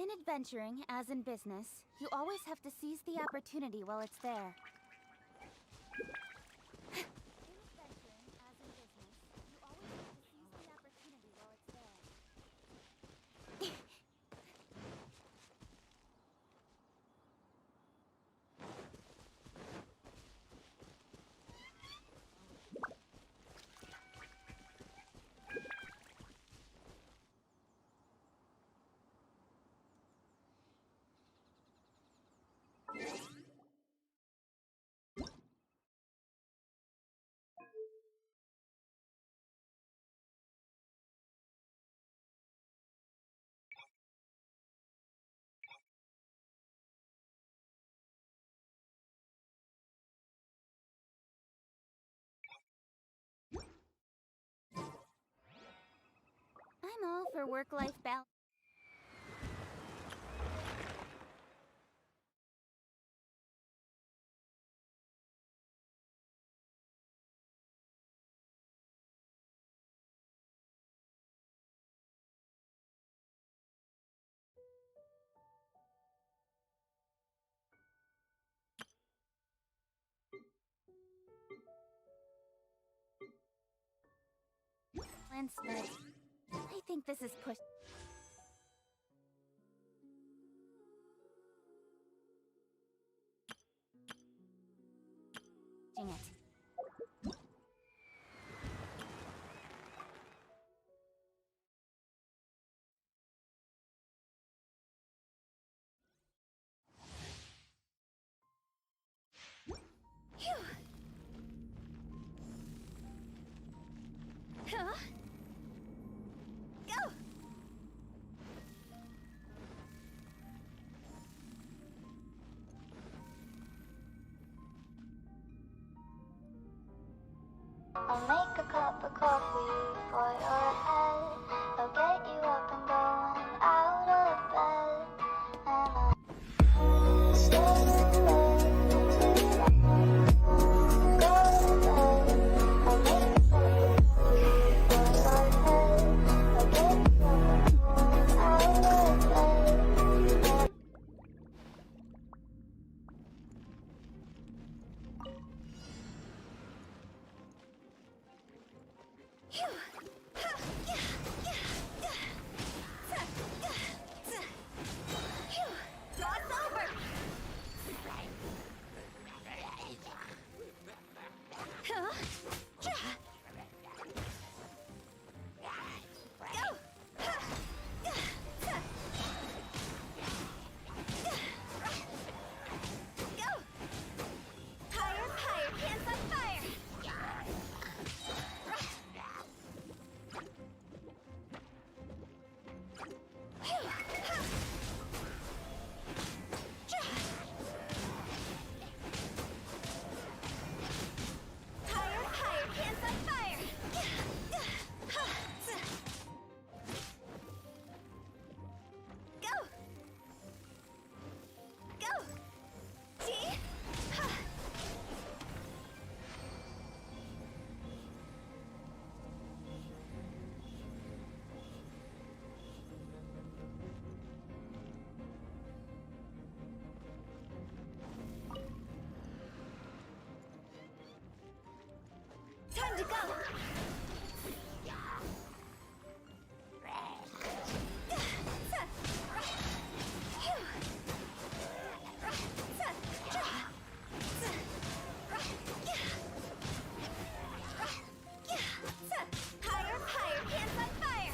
In adventuring, as in business, you always have to seize the opportunity while it's there. I'm all for work-life balance. But I think this is pushing it. Phew. Huh? Go! I'll make a cup of coffee for your head. I'll get you up and going out of bed. And I'll stay in bed till I go to bed. I'll make a cup of coffee for your head. I'll get you up and going out of bed. Phew. Cross over! Huh? Go! Go! Higher, higher, hands on fire! Higher, higher, hands on fire! Go! Go! See? Time to go! Higher, higher, hands on fire!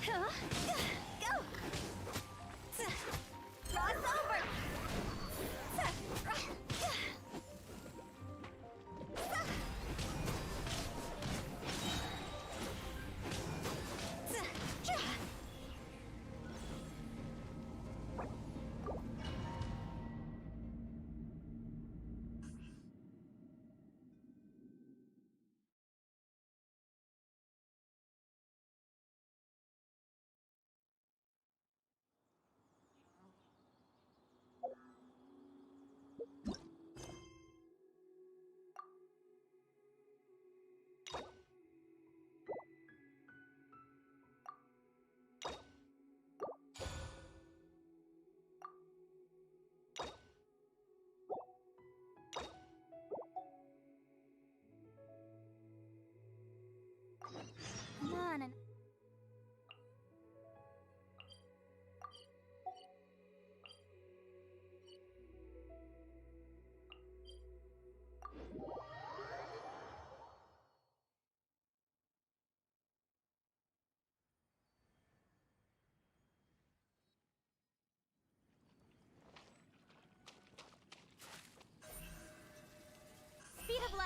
Huh? Go! Cross over!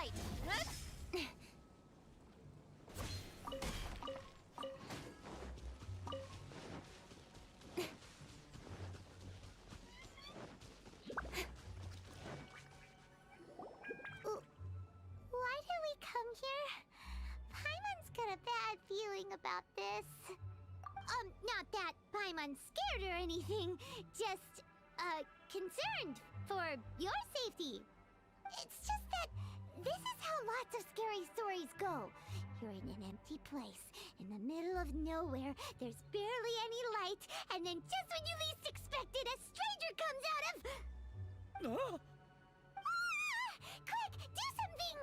light. Why did we come here? Paimon's got a bad feeling about this. Not that Paimon's scared or anything, just, concerned for your safety. It's just that this is how lots of scary stories go. You're in an empty place, in the middle of nowhere, there's barely any light, and then just when you least expect it, a stranger comes out of... Oh, Quick, do something!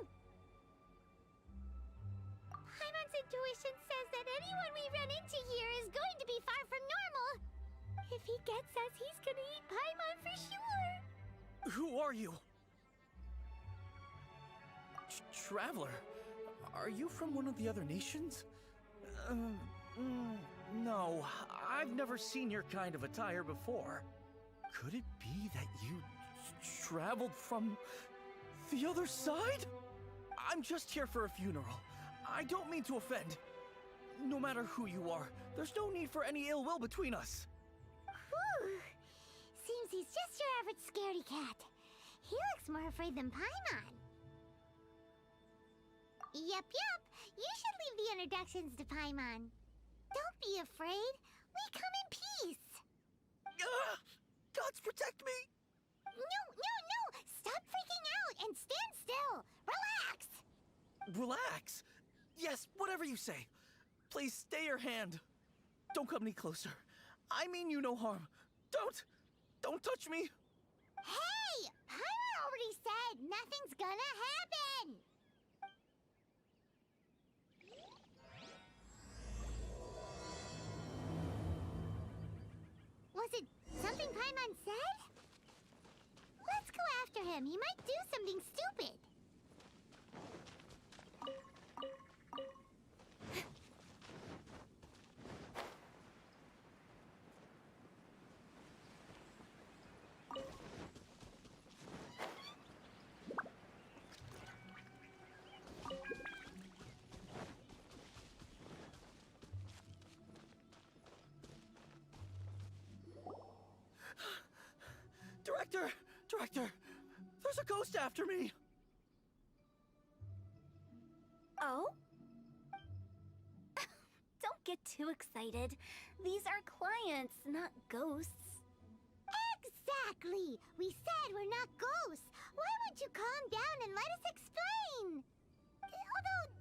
Paimon's intuition says that anyone we run into here is going to be far from normal. If he gets us, he's gonna eat Paimon for sure. who are you? Traveler, are you from one of the other nations? No, I've never seen your kind of attire before. Could it be that you traveled from the other side? I'm just here for a funeral. I don't mean to offend. No matter who you are, there's no need for any ill will between us. Whew. Seems he's just your average scaredy cat. He looks more afraid than Paimon. Yep. You should leave the introductions to Paimon. Don't be afraid. We come in peace. Gods protect me! No. Stop freaking out and stand still. Relax. Relax. Yes, whatever you say. Please stay your hand. Don't come any closer. I mean you no harm. Don't touch me. Hey! Paimon already said nothing's gonna happen. Was it something Paimon said? Let's go after him. He might do something stupid. Director, there's a ghost after me. Oh? Don't get too excited. These are clients, not ghosts. Exactly! We said we're not ghosts. Why won't you calm down and let us explain? Although,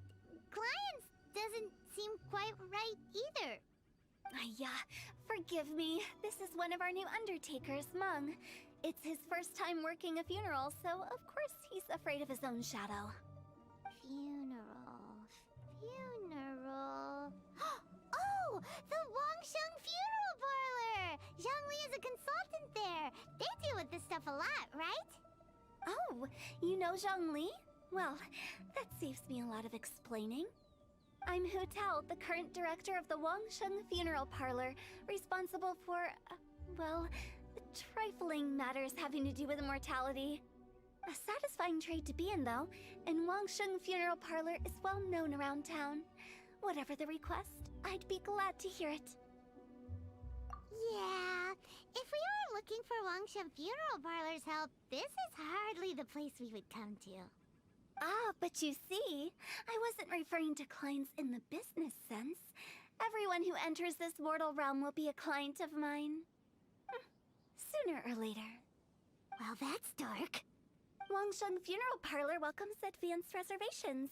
clients doesn't seem quite right either. Yeah, forgive me. This is one of our new undertakers, Mung. It's his first time working a funeral, so of course he's afraid of his own shadow. Funeral. Oh! The Wangsheng Funeral Parlor! Zhongli is a consultant there. They deal with this stuff a lot, right? Oh, you know Zhongli? Well, that saves me a lot of explaining. I'm Hu Tao, the current director of the Wangsheng Funeral Parlor, responsible for, well, trifling matters having to do with immortality. A satisfying trade to be in, though, and Wangsheng Funeral Parlor is well known around town. Whatever the request, I'd be glad to hear it. Yeah, if we were looking for Wangsheng Funeral Parlor's help, this is hardly the place we would come to. Ah, but you see, I wasn't referring to clients in the business sense. Everyone who enters this mortal realm will be a client of mine. Sooner or later. Well, that's dark. Wangsheng Funeral Parlor welcomes advanced reservations.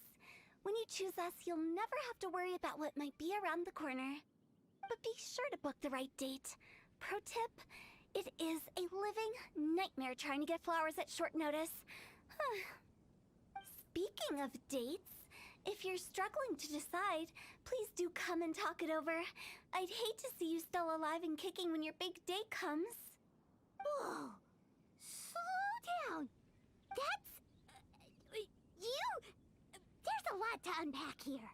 When you choose us, you'll never have to worry about what might be around the corner. But be sure to book the right date. Pro tip, it is a living nightmare trying to get flowers at short notice. Speaking of dates, if you're struggling to decide, please do come and talk it over. I'd hate to see you still alive and kicking when your big day comes. Whoa! Slow down! That's... you... There's a lot to unpack here.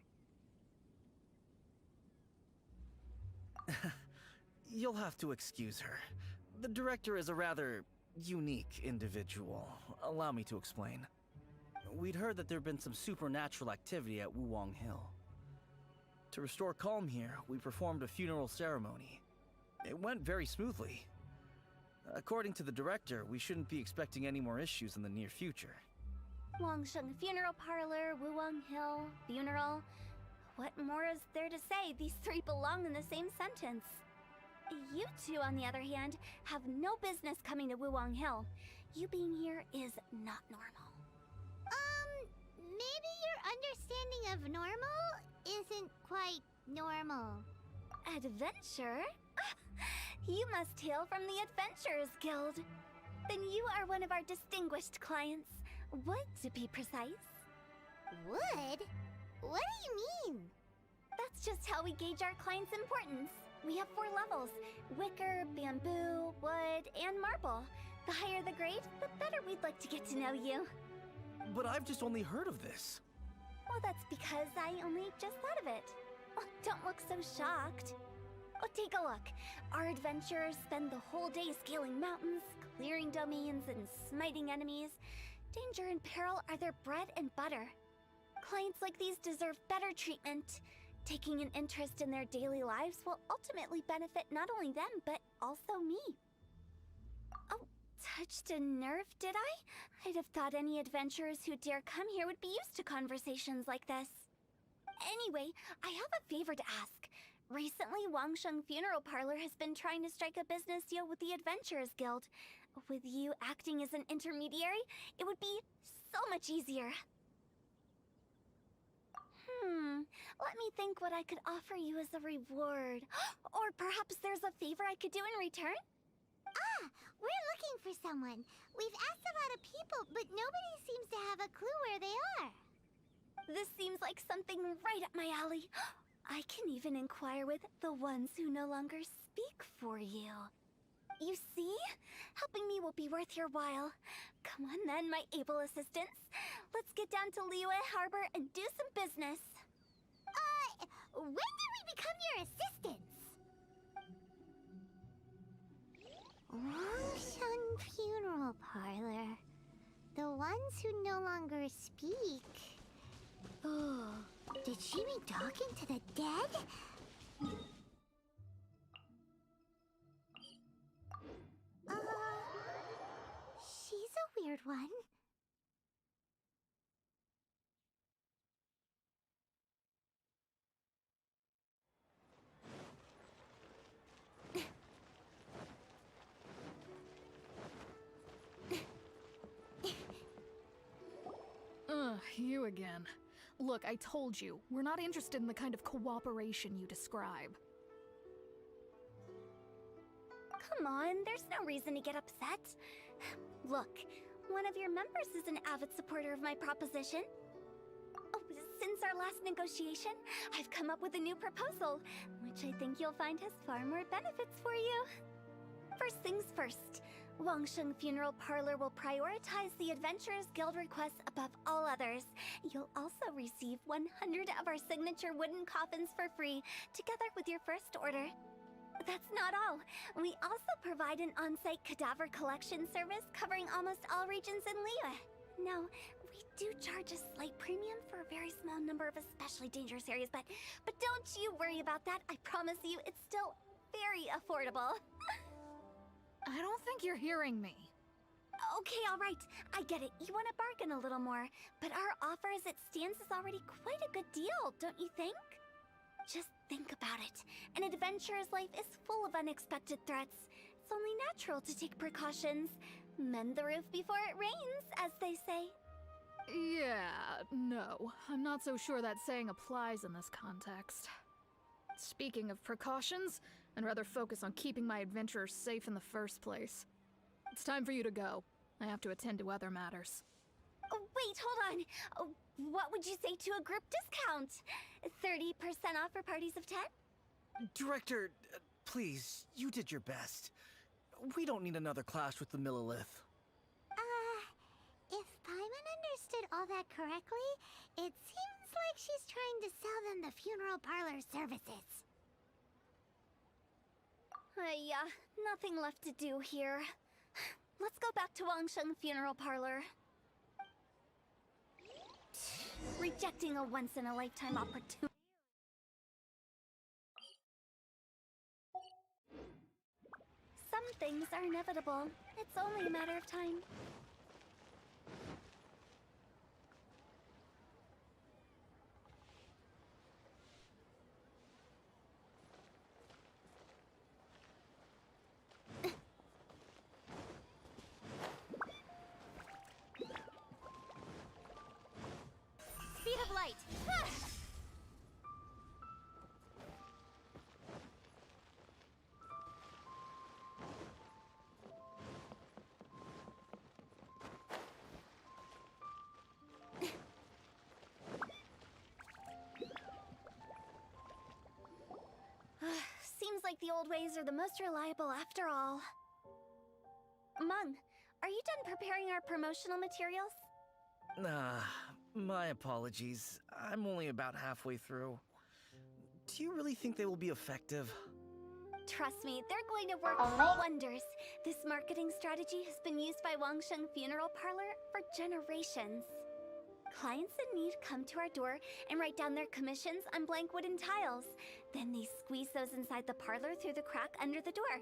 You'll have to excuse her. The director is a rather unique individual. Allow me to explain. we'd heard that there'd been some supernatural activity at Wuwang Hill. To restore calm here, we performed a funeral ceremony. It went very smoothly. According to the director, we shouldn't be expecting any more issues in the near future. Wangsheng Funeral Parlor, Wuwang Hill, funeral. What more is there to say? These three belong in the same sentence. You two, on the other hand, have no business coming to Wuwang Hill. You being here is not normal. Maybe your understanding of normal isn't quite normal. Adventure? You must hail from the Adventurers Guild. Then you are one of our distinguished clients. Wood, to be precise. Wood? What do you mean? That's just how we gauge our clients' importance. We have 4 levels: wicker, bamboo, wood, and marble. The higher the grade, the better we'd like to get to know you. But I've just only heard of this. Well, that's because I only just thought of it. Oh, don't look so shocked. Oh, take a look. Our adventurers spend the whole day scaling mountains, clearing domains, and smiting enemies. Danger and peril are their bread and butter. Clients like these deserve better treatment. Taking an interest in their daily lives will ultimately benefit not only them, but also me. Oh, touched a nerve, did I? I'd have thought any adventurers who dare come here would be used to conversations like this. Anyway, I have a favor to ask. Recently, Wangsheng Funeral Parlor has been trying to strike a business deal with the Adventurers Guild. With you acting as an intermediary, it would be so much easier. Let me think what I could offer you as a reward. Or perhaps there's a favor I could do in return? We're looking for someone. We've asked a lot of people, but nobody seems to have a clue where they are. This seems like something right up my alley. I can even inquire with the ones who no longer speak for you. You see? Helping me will be worth your while. Come on then, my able assistants. Let's get down to Liyue Harbor and do some business. When did we become your assistants? Wangsheng Funeral Parlor. The ones who no longer speak. Oh, did she mean talking to the dead? She's a weird one. You again. Look, I told you, we're not interested in the kind of cooperation you describe. Come on, there's no reason to get upset. Look, one of your members is an avid supporter of my proposition. Oh, since our last negotiation, I've come up with a new proposal, which I think you'll find has far more benefits for you. First things first, Wangsheng Funeral Parlor will prioritize the Adventurers Guild requests above all others. You'll also receive 100 of our signature wooden coffins for free, together with your first order. That's not all. We also provide an on-site cadaver collection service covering almost all regions in Liyue. Now, we do charge a slight premium for a very small number of especially dangerous areas, but don't you worry about that. I promise you, it's still very affordable. I don't think you're hearing me. Okay, all right. I get it. You want to bargain a little more, but our offer as it stands is already quite a good deal, don't you think? Just think about it. An adventurer's life is full of unexpected threats. It's only natural to take precautions. Mend the roof before it rains, as they say. Yeah, no. I'm not so sure that saying applies in this context. Speaking of precautions, I'd rather focus on keeping my adventurers safe in the first place. It's time for you to go. I have to attend to other matters. Oh, wait, hold on. Oh, what would you say to a group discount? 30% off for parties of 10? Director, please, you did your best. We don't need another clash with the Millilith. If Paimon understood all that correctly, it seems like she's trying to sell them the funeral parlor services. Yeah, nothing left to do here. Let's go back to Wangsheng Funeral Parlor. Rejecting a once-in-a-lifetime opportunity. Some things are inevitable. It's only a matter of time. Speed of light! Ah! Seems like the old ways are the most reliable after all. Mung, are you done preparing our promotional materials? My apologies. I'm only about halfway through. Do you really think they will be effective? Trust me, they're going to work wonders. This marketing strategy has been used by Wangsheng Funeral Parlor for generations. Clients in need come to our door and write down their commissions on blank wooden tiles. Then they squeeze those inside the parlor through the crack under the door.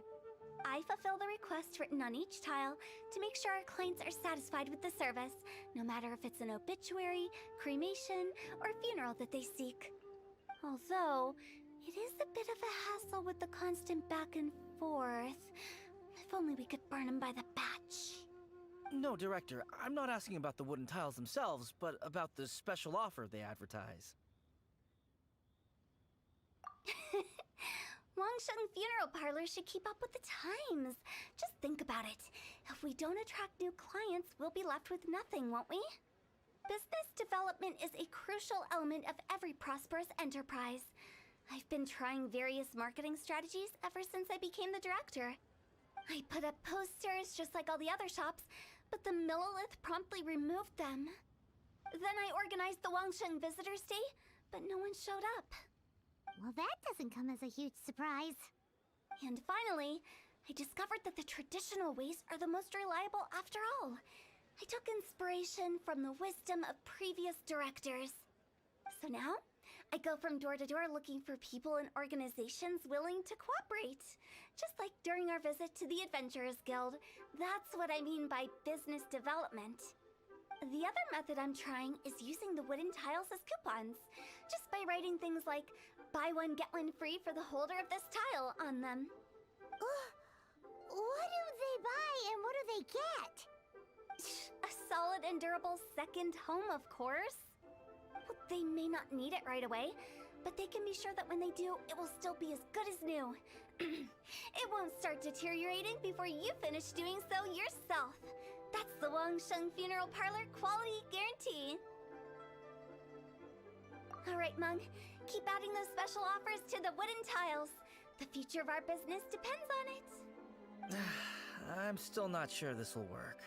I fulfill the request written on each tile to make sure our clients are satisfied with the service, no matter if it's an obituary, cremation, or funeral that they seek. Although, it is a bit of a hassle with the constant back and forth. If only we could burn them by the batch. No, Director, I'm not asking about the wooden tiles themselves, but about the special offer they advertise. Wangsheng Funeral Parlor should keep up with the times. Just think about it. If we don't attract new clients, we'll be left with nothing, won't we? Business development is a crucial element of every prosperous enterprise. I've been trying various marketing strategies ever since I became the director. I put up posters just like all the other shops, but the Millilith promptly removed them. Then I organized the Wangsheng Visitors Day, but no one showed up. Well, that doesn't come as a huge surprise. And finally, I discovered that the traditional ways are the most reliable after all. I took inspiration from the wisdom of previous directors. So now, I go from door to door looking for people and organizations willing to cooperate. Just like during our visit to the Adventurers Guild. That's what I mean by business development. The other method I'm trying is using the wooden tiles as coupons. Just by writing things like, buy one, get one free for the holder of this tile on them. What do they buy and what do they get? A solid and durable second home, of course. Well, they may not need it right away, but they can be sure that when they do, it will still be as good as new. It won't start deteriorating before you finish doing so yourself. That's the Wangsheng Funeral Parlor quality guarantee. Alright, Mung, keep adding those special offers to the wooden tiles. The future of our business depends on it. I'm still not sure this will work.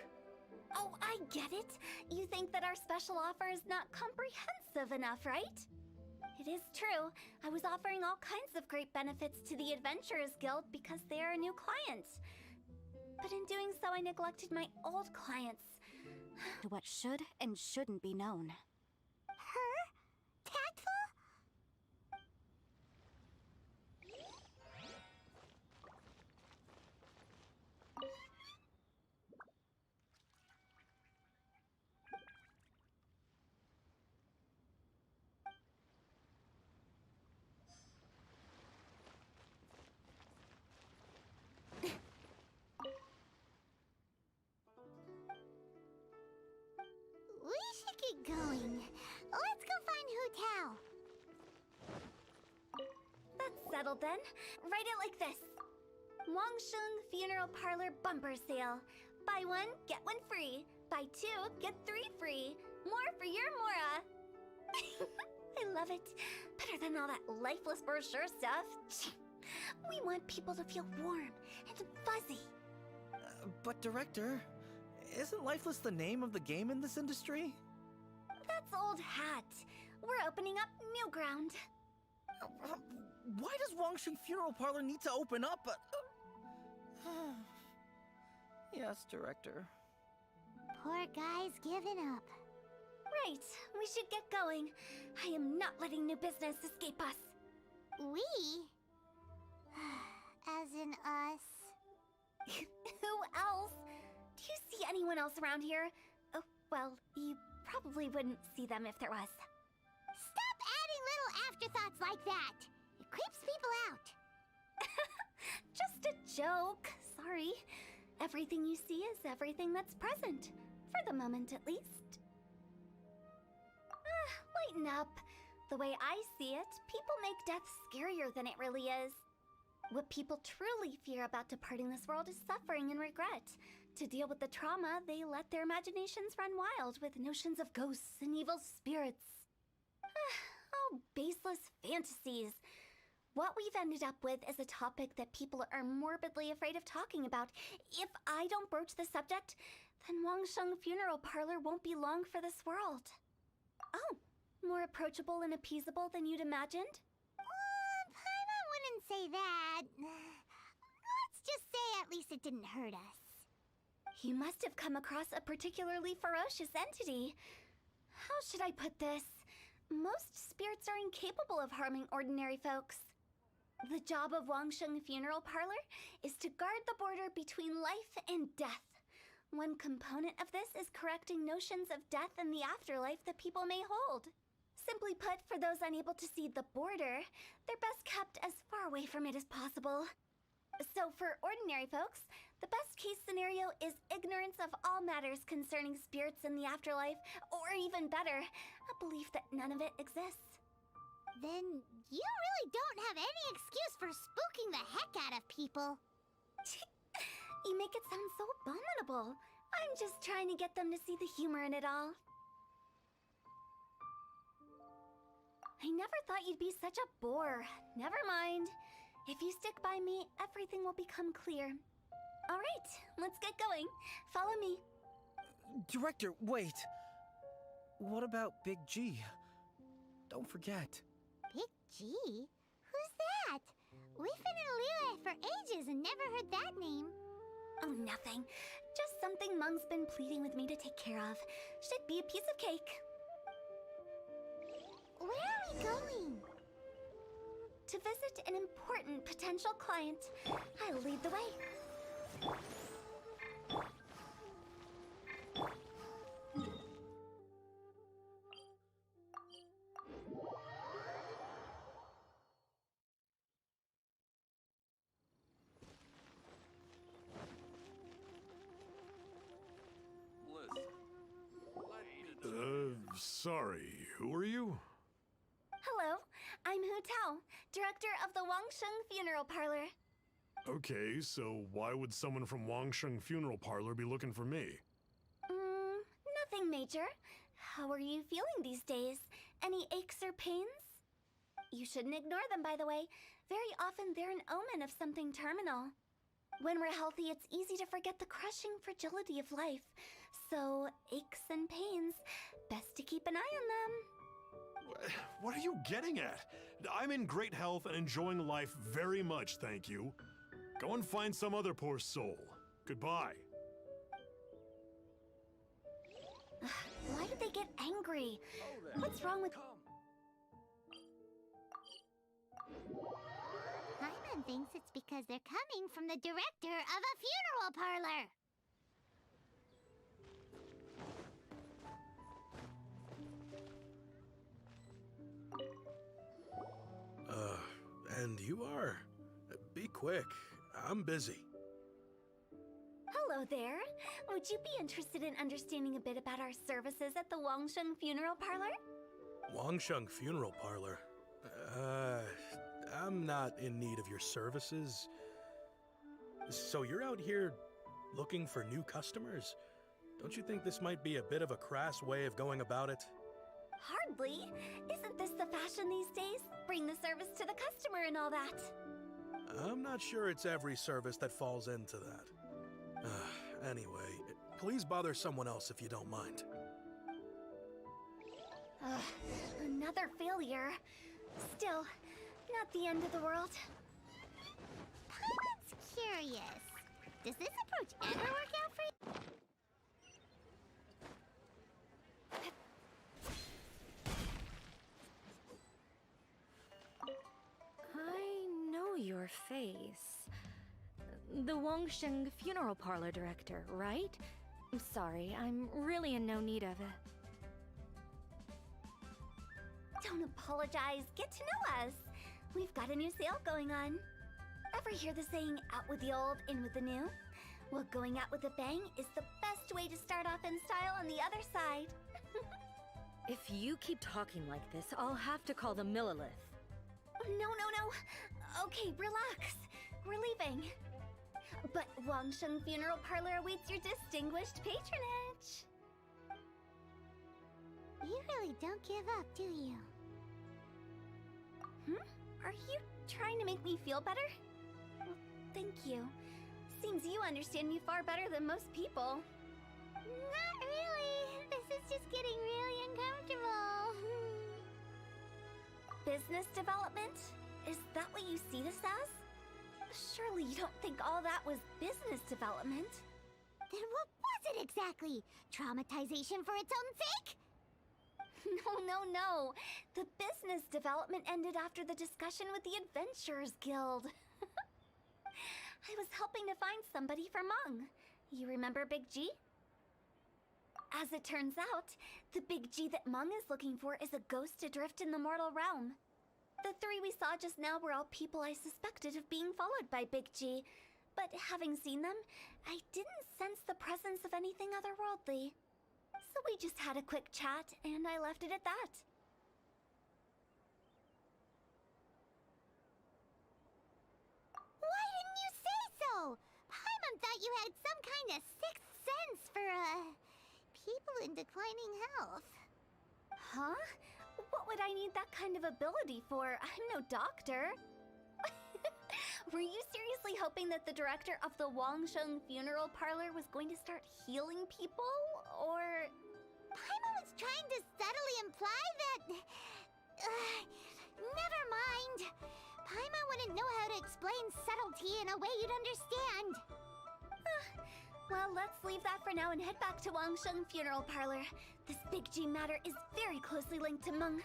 Oh, I get it. You think that our special offer is not comprehensive enough, right? It is true. I was offering all kinds of great benefits to the Adventurers Guild because they are a new client. But in doing so, I neglected my old clients. To what should and shouldn't be known. Her? Tactful? We should get going. Let's go find Hu Tao. That's settled then. Write it like this. Wangsheng Funeral Parlor Bumper Sale. Buy one, get one free. Buy two, get three free. More for your Mora. I love it. Better than all that lifeless brochure stuff. We want people to feel warm and fuzzy. But Director, isn't Lifeless the name of the game in this industry? That's old hat. We're opening up new ground. Why does Wangsheng Funeral Parlor need to open up? Yes, Director. Poor guy's given up. Right, we should get going. I am not letting new business escape us. We? As in us. Who else? Do you see anyone else around here? Oh, well, you probably wouldn't see them if there was. Stop adding little afterthoughts like that! It creeps people out. Just a joke. Sorry. Everything you see is everything that's present. For the moment, at least. Lighten up. The way I see it, people make death scarier than it really is. What people truly fear about departing this world is suffering and regret. To deal with the trauma, they let their imaginations run wild with notions of ghosts and evil spirits. Oh, baseless fantasies. What we've ended up with is a topic that people are morbidly afraid of talking about. If I don't broach the subject, then Wangsheng Funeral Parlor won't be long for this world. Oh, more approachable and appeasable than you'd imagined? Paimon wouldn't say that. Let's just say at least it didn't hurt us. You must have come across a particularly ferocious entity. How should I put this? Most spirits are incapable of harming ordinary folks. The job of Wangsheng Funeral Parlor is to guard the border between life and death. One component of this is correcting notions of death and the afterlife that people may hold. Simply put, for those unable to see the border, they're best kept as far away from it as possible. So for ordinary folks, the best case scenario is ignorance of all matters concerning spirits in the afterlife, or even better, a belief that none of it exists. Then you really don't have any excuse for spooking the heck out of people. You make it sound so abominable. I'm just trying to get them to see the humor in it all. I never thought you'd be such a bore. Never mind. If you stick by me, everything will become clear. All right, let's get going. Follow me. Director, wait. What about Big G? Don't forget. Big G? Who's that? We've been in Liyue for ages and never heard that name. Oh, nothing. Just something Mung's been pleading with me to take care of. Should be a piece of cake. Where are we going? To visit an important potential client. I'll lead the way. Sorry, who are you? Hello, I'm Hu Tao, director of the Wangsheng Funeral Parlor. Okay, so why would someone from Wangsheng Funeral Parlor be looking for me? Nothing major. How are you feeling these days? Any aches or pains? You shouldn't ignore them, by the way. Very often they're an omen of something terminal. When we're healthy, it's easy to forget the crushing fragility of life. So, aches and pains, best to keep an eye on them. What are you getting at? I'm in great health and enjoying life very much, thank you. Go and find some other poor soul. Goodbye. Why did they get angry? What's wrong with... Paimon thinks it's because they're coming from the director of a funeral parlor. And you are? Be quick. I'm busy. Hello there. Would you be interested in understanding a bit about our services at the Wangsheng Funeral Parlor? Wangsheng Funeral Parlor? I'm not in need of your services. So you're out here looking for new customers? Don't you think this might be a bit of a crass way of going about it? Hardly. Isn't this the fashion these days? Bring the service to the customer and all that. I'm not sure it's every service that falls into that. Anyway, please bother someone else if you don't mind. Another failure. Still, not the end of the world. Paimon's curious. Does this approach ever work out for you? face. The Wangsheng funeral parlor director, right? I'm sorry, I'm really in no need of it. Don't apologize. Get to know us. We've got a new sale going on. Ever hear the saying, out with the old, in with the new? Well, going out with a bang is the best way to start off in style on the other side. If you keep talking like this, I'll have to call the Millilith. No. Okay, relax. We're leaving. But Wangsheng Funeral Parlor awaits your distinguished patronage. You really don't give up, do you? Are you trying to make me feel better? Well, thank you. Seems you understand me far better than most people. Not really. This is just getting really uncomfortable. Business development? Is that what you see this as? Surely you don't think all that was business development? Then what was it exactly? Traumatization for its own sake? No. The business development ended after the discussion with the Adventurers Guild. I was helping to find somebody for Mung. You remember Big G? As it turns out, the Big G that Mung is looking for is a ghost adrift in the mortal realm. The three we saw just now were all people I suspected of being followed by Big G, but having seen them, I didn't sense the presence of anything otherworldly. So we just had a quick chat, and I left it at that. Why didn't you say so? Paimon thought you had some kind of sixth sense for, people in declining health. Huh? What would I need that kind of ability for? I'm no doctor. Were you seriously hoping that the director of the Wangsheng Funeral Parlor was going to start healing people? Or... Paimon was trying to subtly imply that... never mind. Paimon wouldn't know how to explain subtlety in a way you'd understand. Well, let's leave that for now and head back to Wangsheng Funeral Parlor. This Big G matter is very closely linked to Mung.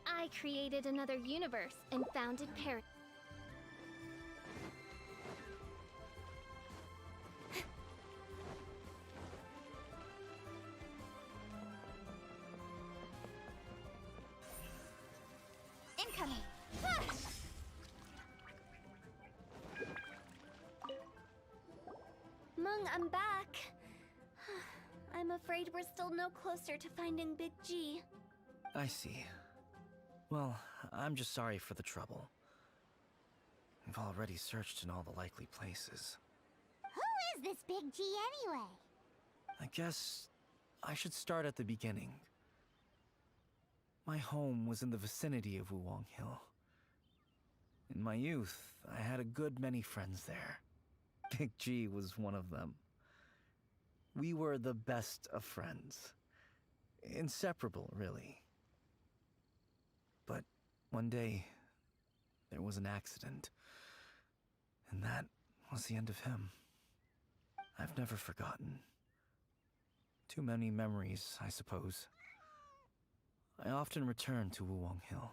I created another universe and founded Paradise. Incoming! Mung, I'm back. I'm afraid we're still no closer to finding Big G. I see. Well, I'm just sorry for the trouble. We've already searched in all the likely places. Who is this Big G anyway? I guess I should start at the beginning. My home was in the vicinity of Wuwang Hill. In my youth, I had a good many friends there. Big G was one of them. We were the best of friends. Inseparable, really. But one day, there was an accident. And that was the end of him. I've never forgotten. Too many memories, I suppose. I often return to Wuwang Hill.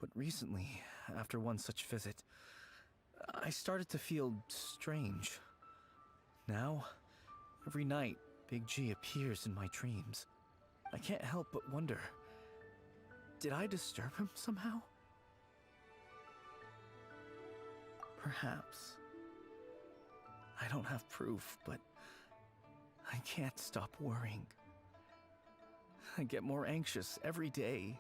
But recently, after one such visit, I started to feel strange. Now, every night, Big G appears in my dreams. I can't help but wonder, did I disturb him somehow? Perhaps. I don't have proof, but I can't stop worrying. I get more anxious every day.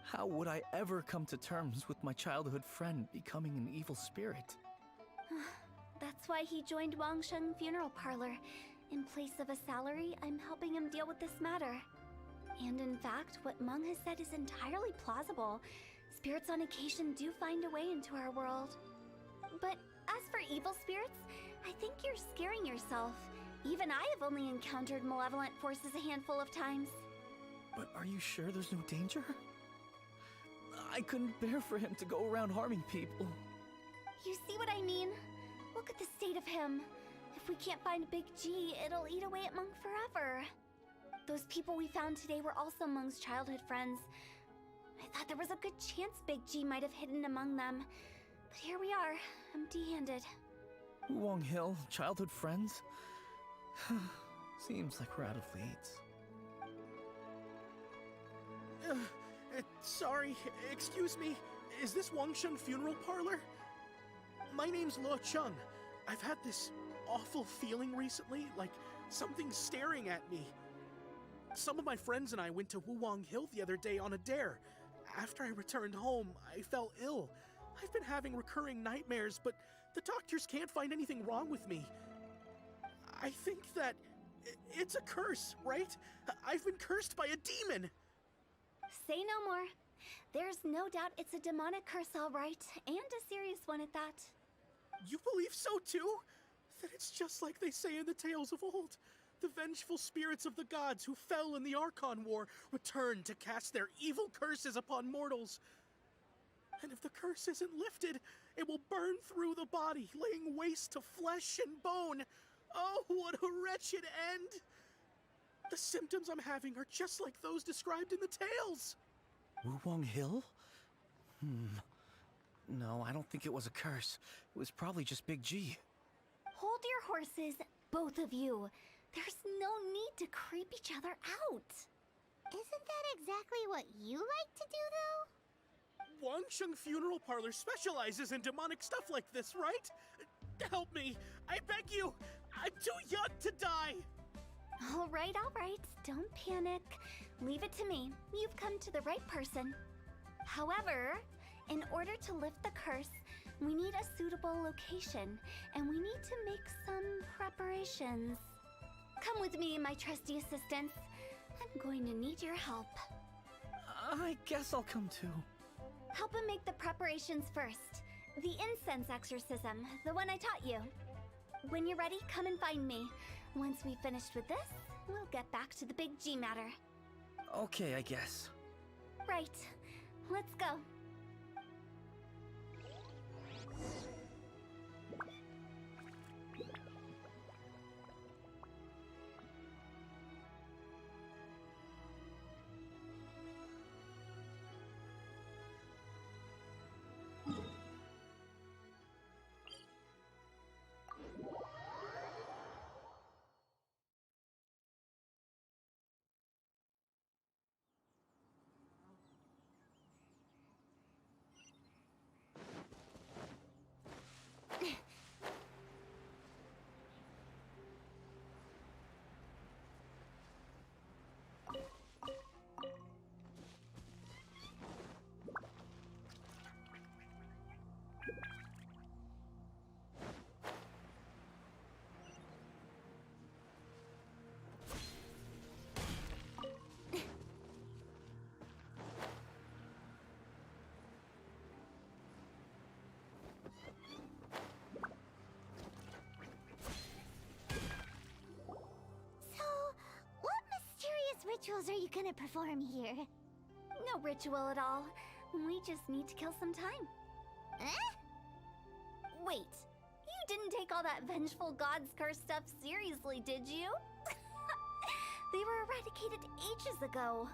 How would I ever come to terms with my childhood friend becoming an evil spirit? That's why he joined Wangsheng Funeral Parlor. In place of a salary, I'm helping him deal with this matter. And in fact, what Mung has said is entirely plausible. Spirits on occasion do find a way into our world. But as for evil spirits, I think you're scaring yourself. Even I have only encountered malevolent forces a handful of times. But are you sure there's no danger? I couldn't bear for him to go around harming people. You see what I mean? Look at the state of him. If we can't find Big G, it'll eat away at Monk forever. Those people we found today were also Monk's childhood friends. I thought there was a good chance Big G might have hidden among them. But here we are, empty-handed. Wong Hill, childhood friends? Seems like we're out of leads. Sorry, excuse me. Is this Wangsheng Funeral Parlor? My name's Luo Chung. I've had this awful feeling recently, like something's staring at me. Some of my friends and I went to Wuwang Hill the other day on a dare. After I returned home, I fell ill. I've been having recurring nightmares, but the doctors can't find anything wrong with me. I think that it's a curse, right? I've been cursed by a demon. Say no more. There's no doubt it's a demonic curse, all right, and a serious one at that. You believe so too? That it's just like they say in the tales of old. The vengeful spirits of the gods who fell in the Archon War return to cast their evil curses upon mortals. And if the curse isn't lifted, it will burn through the body, laying waste to flesh and bone. Oh, what a wretched end! The symptoms I'm having are just like those described in the tales. Wuwang Hill? No, I don't think it was a curse. It was probably just Big G. Hold your horses, both of you. There's no need to creep each other out. Isn't that exactly what you like to do, though? Wangsheng Funeral Parlor specializes in demonic stuff like this, right? Help me! I beg you! I'm too young to die! All right. Don't panic. Leave it to me. You've come to the right person. However, in order to lift the curse, we need a suitable location, and we need to make some preparations. Come with me, my trusty assistants. I'm going to need your help. I guess I'll come too. Help him make the preparations first. The incense exorcism, the one I taught you. When you're ready, come and find me. Once we've finished with this, we'll get back to the Big G matter. Okay, I guess. Right. Let's go. Rituals are you gonna perform here? No ritual at all. We just need to kill some time. Eh? Wait, you didn't take all that vengeful god's curse stuff seriously, did you? They were eradicated ages ago.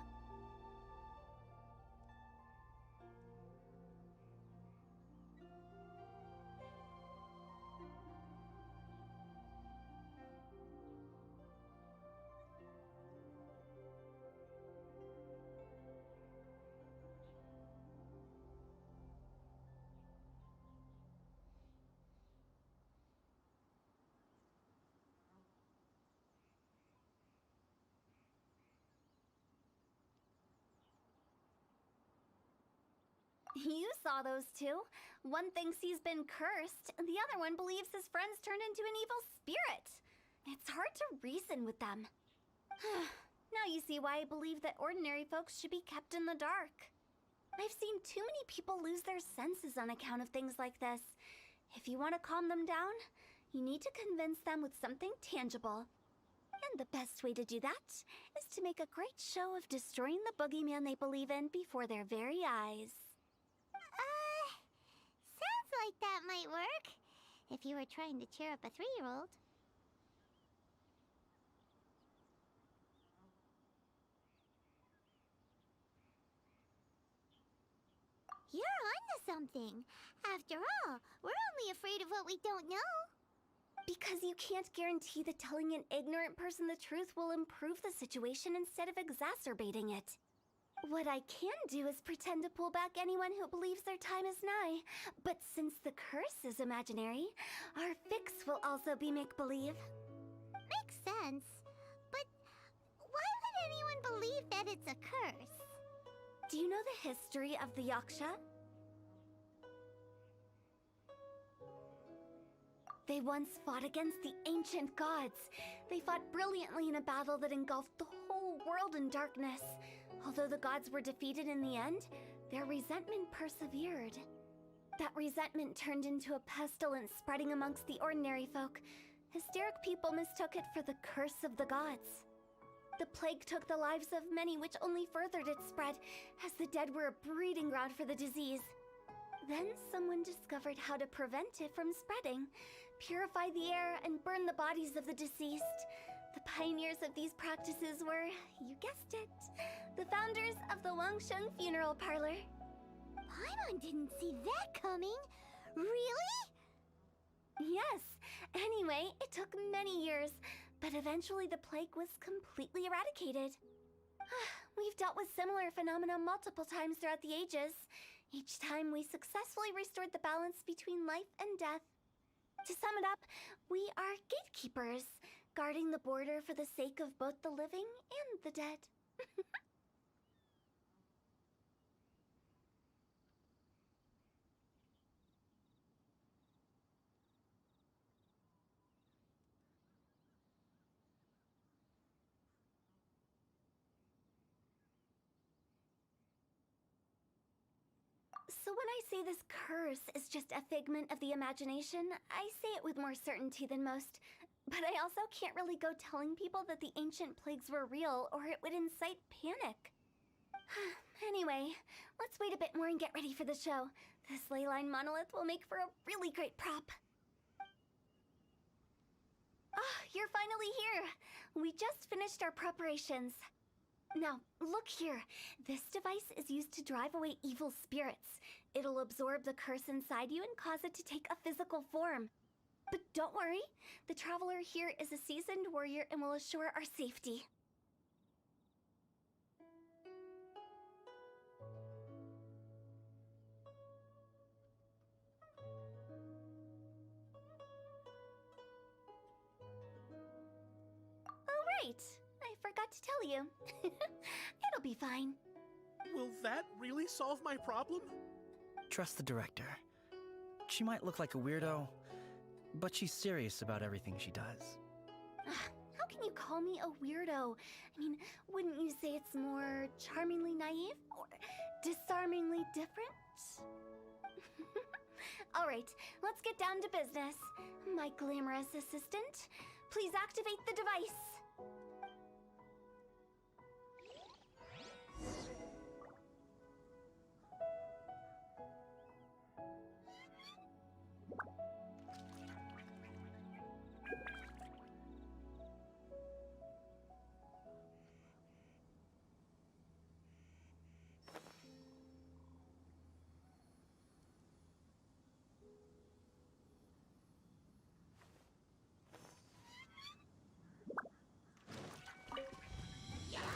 You saw those two. One thinks he's been cursed, and the other one believes his friends turned into an evil spirit. It's hard to reason with them. Now you see why I believe that ordinary folks should be kept in the dark. I've seen too many people lose their senses on account of things like this. If you want to calm them down, You need to convince them with something tangible. And the best way to do that is to make a great show of destroying the boogeyman they believe in before their very eyes. Sounds like that might work. If you were trying to cheer up a 3-year-old. You're onto something. After all, we're only afraid of what we don't know. Because you can't guarantee that telling an ignorant person the truth will improve the situation instead of exacerbating it. What I can do is pretend to pull back anyone who believes their time is nigh. But since the curse is imaginary, our fix will also be make-believe. Makes sense. But why would anyone believe that it's a curse? Do you know the history of the Yaksha? They once fought against the ancient gods. They fought brilliantly in a battle that engulfed the whole world in darkness. Although the gods were defeated in the end, their resentment persevered. That resentment turned into a pestilence spreading amongst the ordinary folk. Hysteric people mistook it for the curse of the gods. The plague took the lives of many, which only furthered its spread, as the dead were a breeding ground for the disease. Then someone discovered how to prevent it from spreading, purify the air, and burn the bodies of the deceased. The pioneers of these practices were, you guessed it, the founders of the Wangsheng Funeral Parlor. Paimon didn't see that coming. Really? Yes. Anyway, it took many years, but eventually the plague was completely eradicated. We've dealt with similar phenomena multiple times throughout the ages. Each time we successfully restored the balance between life and death. To sum it up, we are gatekeepers, guarding the border for the sake of both the living and the dead. So when I say this curse is just a figment of the imagination, I say it with more certainty than most. But I also can't really go telling people that the ancient plagues were real, or it would incite panic. Anyway, let's wait a bit more and get ready for the show. This leyline monolith will make for a really great prop. Ah, you're finally here! We just finished our preparations. Now, look here. This device is used to drive away evil spirits. It'll absorb the curse inside you and cause it to take a physical form. But don't worry, the traveler here is a seasoned warrior and will assure our safety. Oh, right. I forgot to tell you. It'll be fine. Will that really solve my problem? Trust the director. She might look like a weirdo, but she's serious about everything she does. How can you call me a weirdo? I mean, wouldn't you say it's more charmingly naive or disarmingly different? All right, let's get down to business. My glamorous assistant, please activate the device.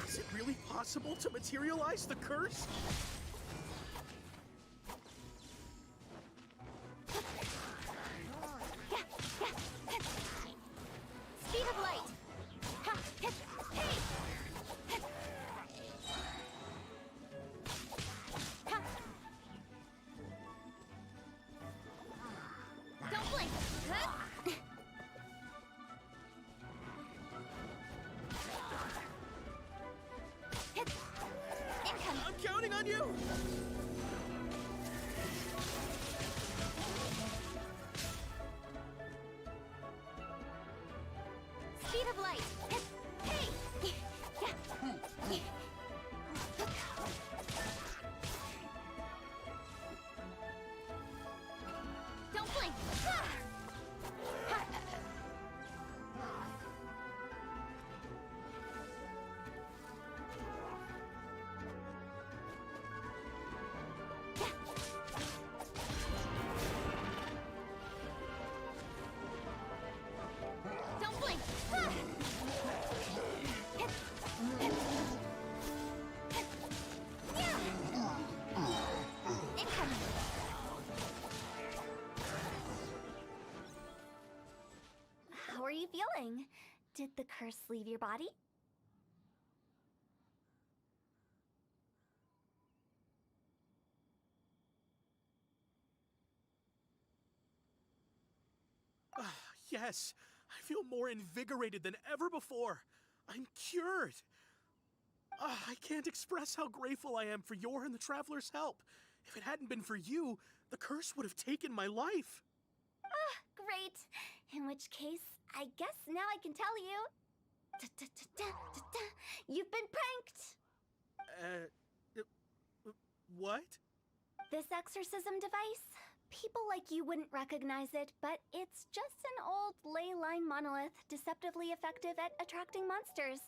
Is it really possible to materialize the curse? Speed of light. Hey! Don't blink. I'm counting on you! doing? Did the curse leave your body? Yes, I feel more invigorated than ever before. I'm cured. I can't express how grateful I am for your and the Traveler's help. If it hadn't been for you, the curse would have taken my life. Great. In which case, I guess now I can tell you. You've been pranked! What? This exorcism device? People like you wouldn't recognize it, but it's just an old ley line monolith deceptively effective at attracting monsters.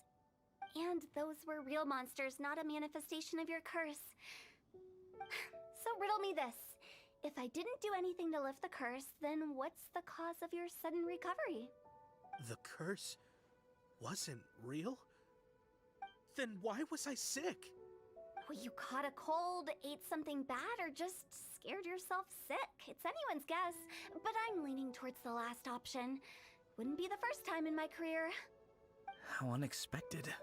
And those were real monsters, not a manifestation of your curse. So riddle me this. If I didn't do anything to lift the curse, then what's the cause of your sudden recovery? The curse wasn't real? Then why was I sick? Well, you caught a cold, ate something bad, or just scared yourself sick. It's anyone's guess, but I'm leaning towards the last option. Wouldn't be the first time in my career. How unexpected.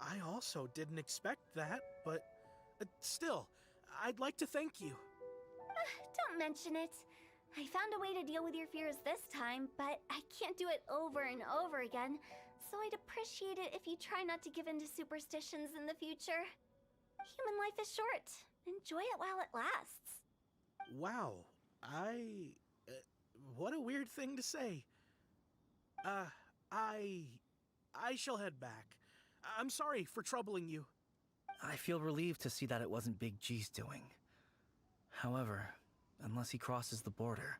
I also didn't expect that, but still, I'd like to thank you. Don't mention it. I found a way to deal with your fears this time, but I can't do it over and over again, so I'd appreciate it if you try not to give in to superstitions in the future. Human life is short. Enjoy it while it lasts. Wow, what a weird thing to say. I shall head back. I'm sorry for troubling you. I feel relieved to see that it wasn't Big G's doing. However, unless he crosses the border,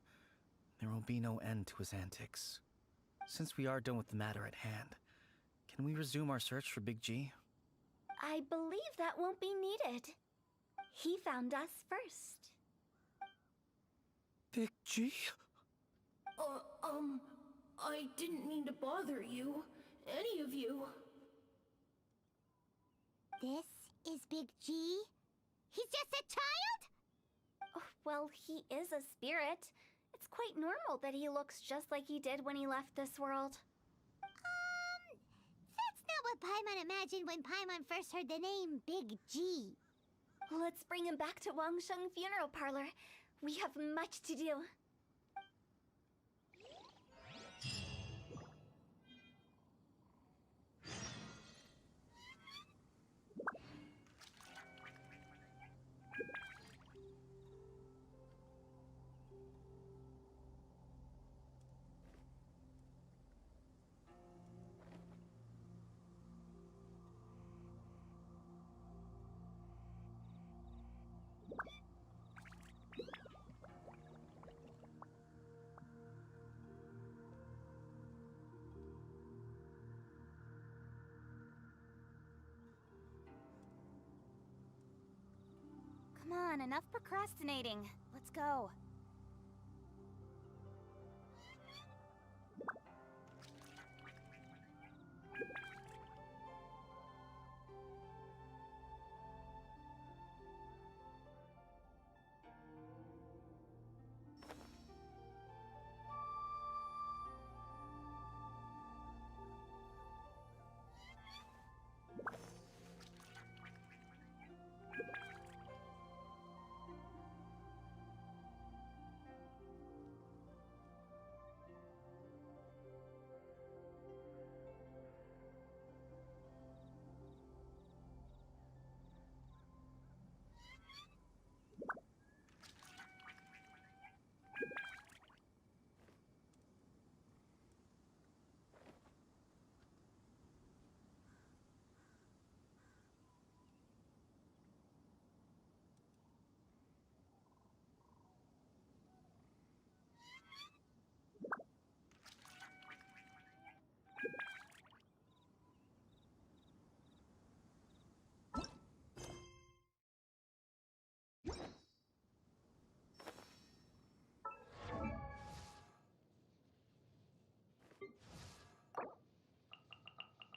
there will be no end to his antics. Since we are done with the matter at hand, can we resume our search for Big G? I believe that won't be needed. He found us first. Big G? I didn't mean to bother you. Any of you. This is Big G? He's just a child? Oh, well, he is a spirit. It's quite normal that he looks just like he did when he left this world. That's not what Paimon imagined when Paimon first heard the name Big G. Let's bring him back to Wangsheng Funeral Parlor. We have much to do. Come on, enough procrastinating. Let's go.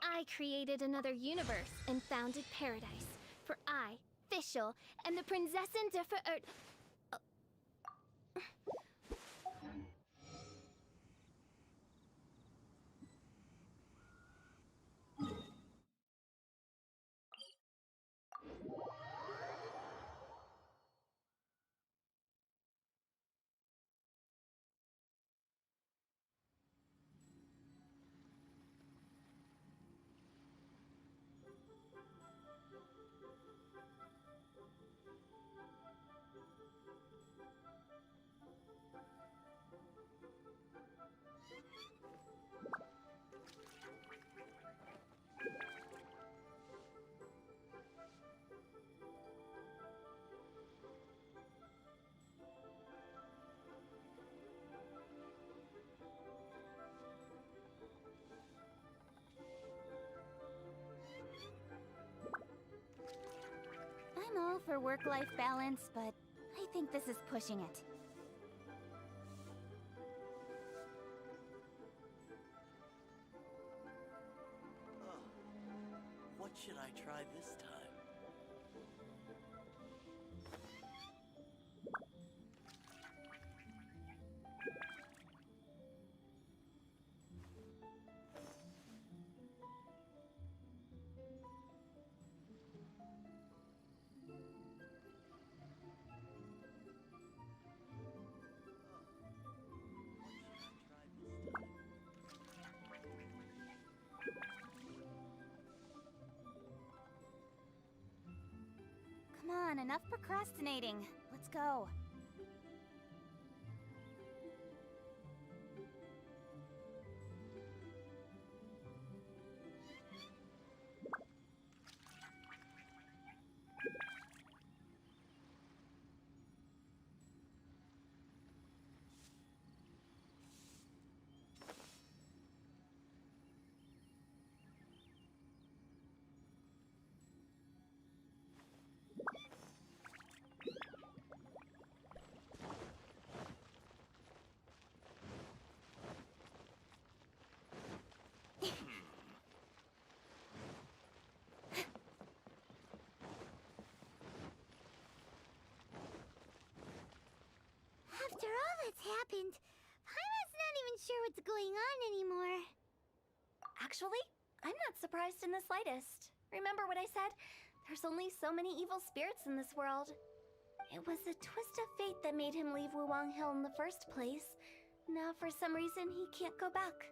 I created another universe and founded paradise. For I, Fischl, am the Prinzessin der Verirrt... all for work-life balance, but I think this is pushing it. What should I try this time? Come on, enough procrastinating. Let's go. After all that's happened, Paimon's not even sure what's going on anymore. Actually, I'm not surprised in the slightest. Remember what I said? There's only so many evil spirits in this world. It was a twist of fate that made him leave Wuwang Hill in the first place. Now, for some reason, he can't go back.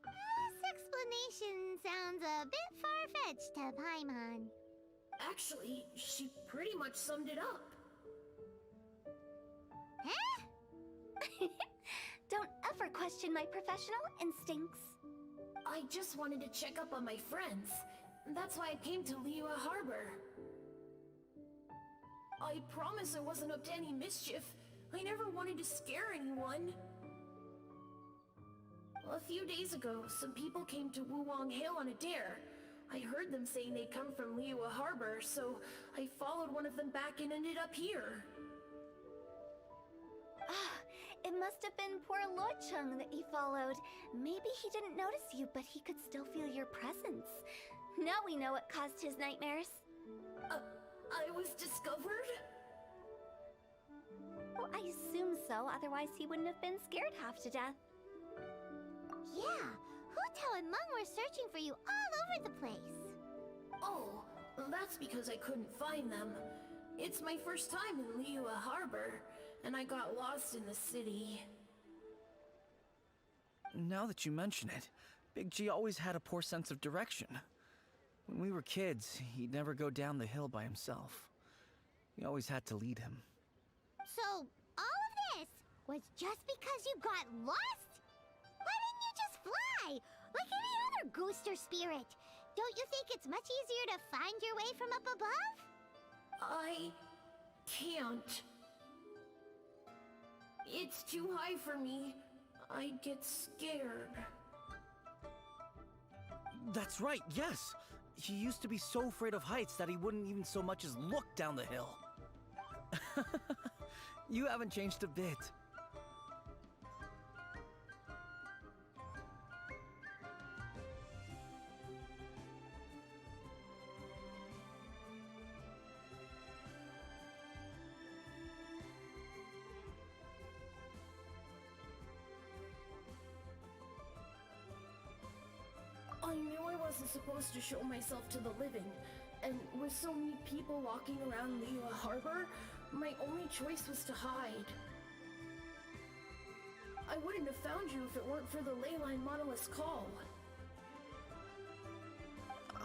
This explanation sounds a bit far-fetched to Paimon. Actually, she pretty much summed it up. Huh? Don't ever question my professional instincts. I just wanted to check up on my friends. That's why I came to Liyue Harbor. I promise I wasn't up to any mischief. I never wanted to scare anyone. A few days ago, some people came to Wuwang Hill on a dare. I heard them saying they'd come from Liyue Harbor, so I followed one of them back and ended up here. Ah, it must have been poor Luocheng that you followed. Maybe he didn't notice you, but he could still feel your presence. Now we know what caused his nightmares. I was discovered? Well, I assume so, otherwise he wouldn't have been scared half to death. Yeah, Hu Tao and Meng were searching for you all over the place. Oh, that's because I couldn't find them. It's my first time in Liyue Harbor, and I got lost in the city. Now that you mention it, Big G always had a poor sense of direction. When we were kids, he'd never go down the hill by himself. We always had to lead him. So, all of this was just because you got lost? Why didn't you just fly? Like any other ghost or spirit? Don't you think it's much easier to find your way from up above? I can't. It's too high for me. I'd get scared. That's right, yes! He used to be so afraid of heights that he wouldn't even so much as look down the hill. You haven't changed a bit. I knew I wasn't supposed to show myself to the living, and with so many people walking around Liyue Harbor, my only choice was to hide. I wouldn't have found you if it weren't for the Leyline Monolith's call.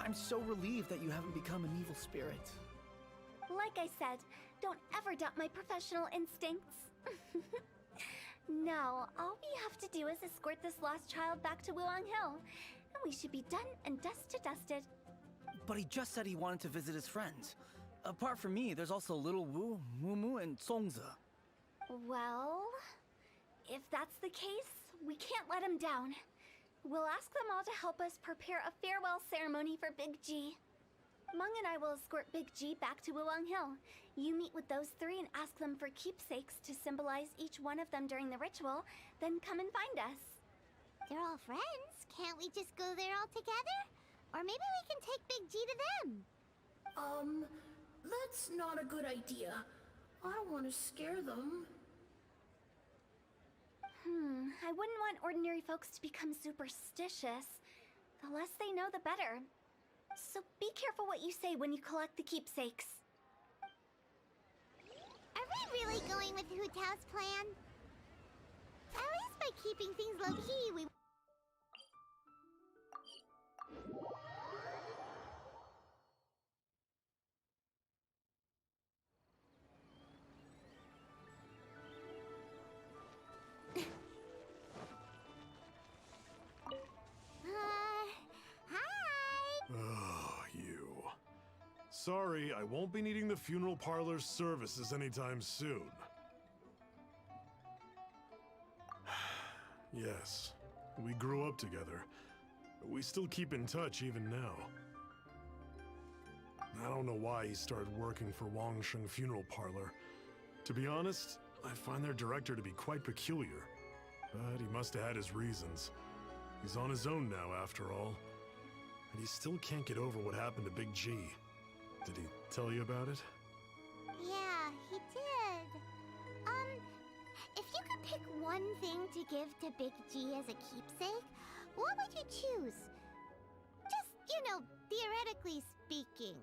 I'm so relieved that you haven't become an evil spirit. Like I said, don't ever doubt my professional instincts. Now, all we have to do is escort this lost child back to Wuwang Hill, and we should be done and dusted. But he just said he wanted to visit his friends. Apart from me, there's also Little Wu, Mumu, and Songze. Well, if that's the case, we can't let him down. We'll ask them all to help us prepare a farewell ceremony for Big G. Mung and I will escort Big G back to Wuwang Hill. You meet with those three and ask them for keepsakes to symbolize each one of them during the ritual, then come and find us. They're all friends. Can't we just go there all together? Or maybe we can take Big G to them. That's not a good idea. I don't want to scare them. I wouldn't want ordinary folks to become superstitious. The less they know, the better. So be careful what you say when you collect the keepsakes. Are we really going with Hu Tao's plan? At least by keeping things low-key, we... Hi! Oh, you. Sorry, I won't be needing the funeral parlor's services anytime soon. Yes, we grew up together, but we still keep in touch even now. I don't know why he started working for Wangsheng Funeral Parlor. To be honest, I find their director to be quite peculiar. But he must have had his reasons. He's on his own now, after all. And he still can't get over what happened to Big G. Did he tell you about it? Yeah, he did. If you could pick one thing to give to Big G as a keepsake, what would you choose? Just, theoretically speaking.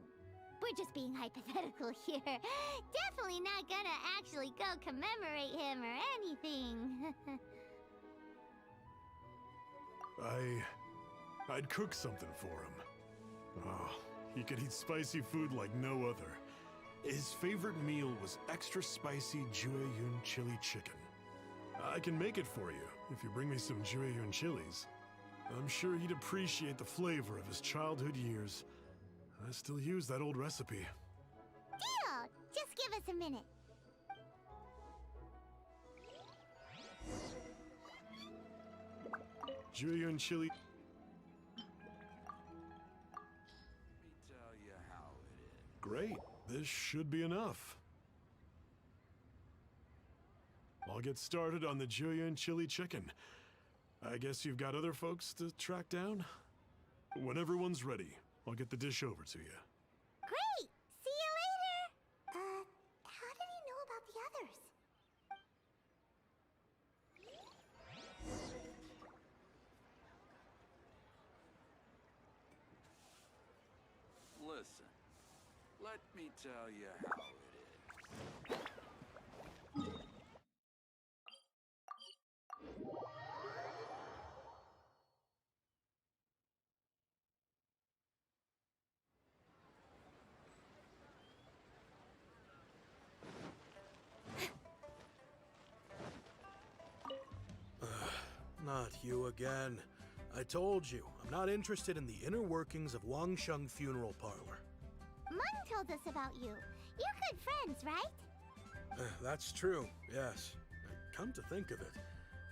We're just being hypothetical here. Definitely not gonna actually go commemorate him or anything. I'd cook something for him. Oh, he could eat spicy food like no other. His favorite meal was extra spicy Jueyun chili chicken. I can make it for you if you bring me some Jueyun chilies. I'm sure he'd appreciate the flavor of his childhood years. I still use that old recipe. Deal! Just give us a minute. Jueyun chili. Tell you how it is. Great. This should be enough. I'll get started on the Jueyun chili chicken. I guess you've got other folks to track down? When everyone's ready, I'll get the dish over to you. Great! See you later! How did he know about the others? Listen, let me tell you how it is. Not you again. I told you, I'm not interested in the inner workings of Wangsheng Funeral Parlor. Mung told us about you. You're good friends, right? That's true, yes. Come to think of it,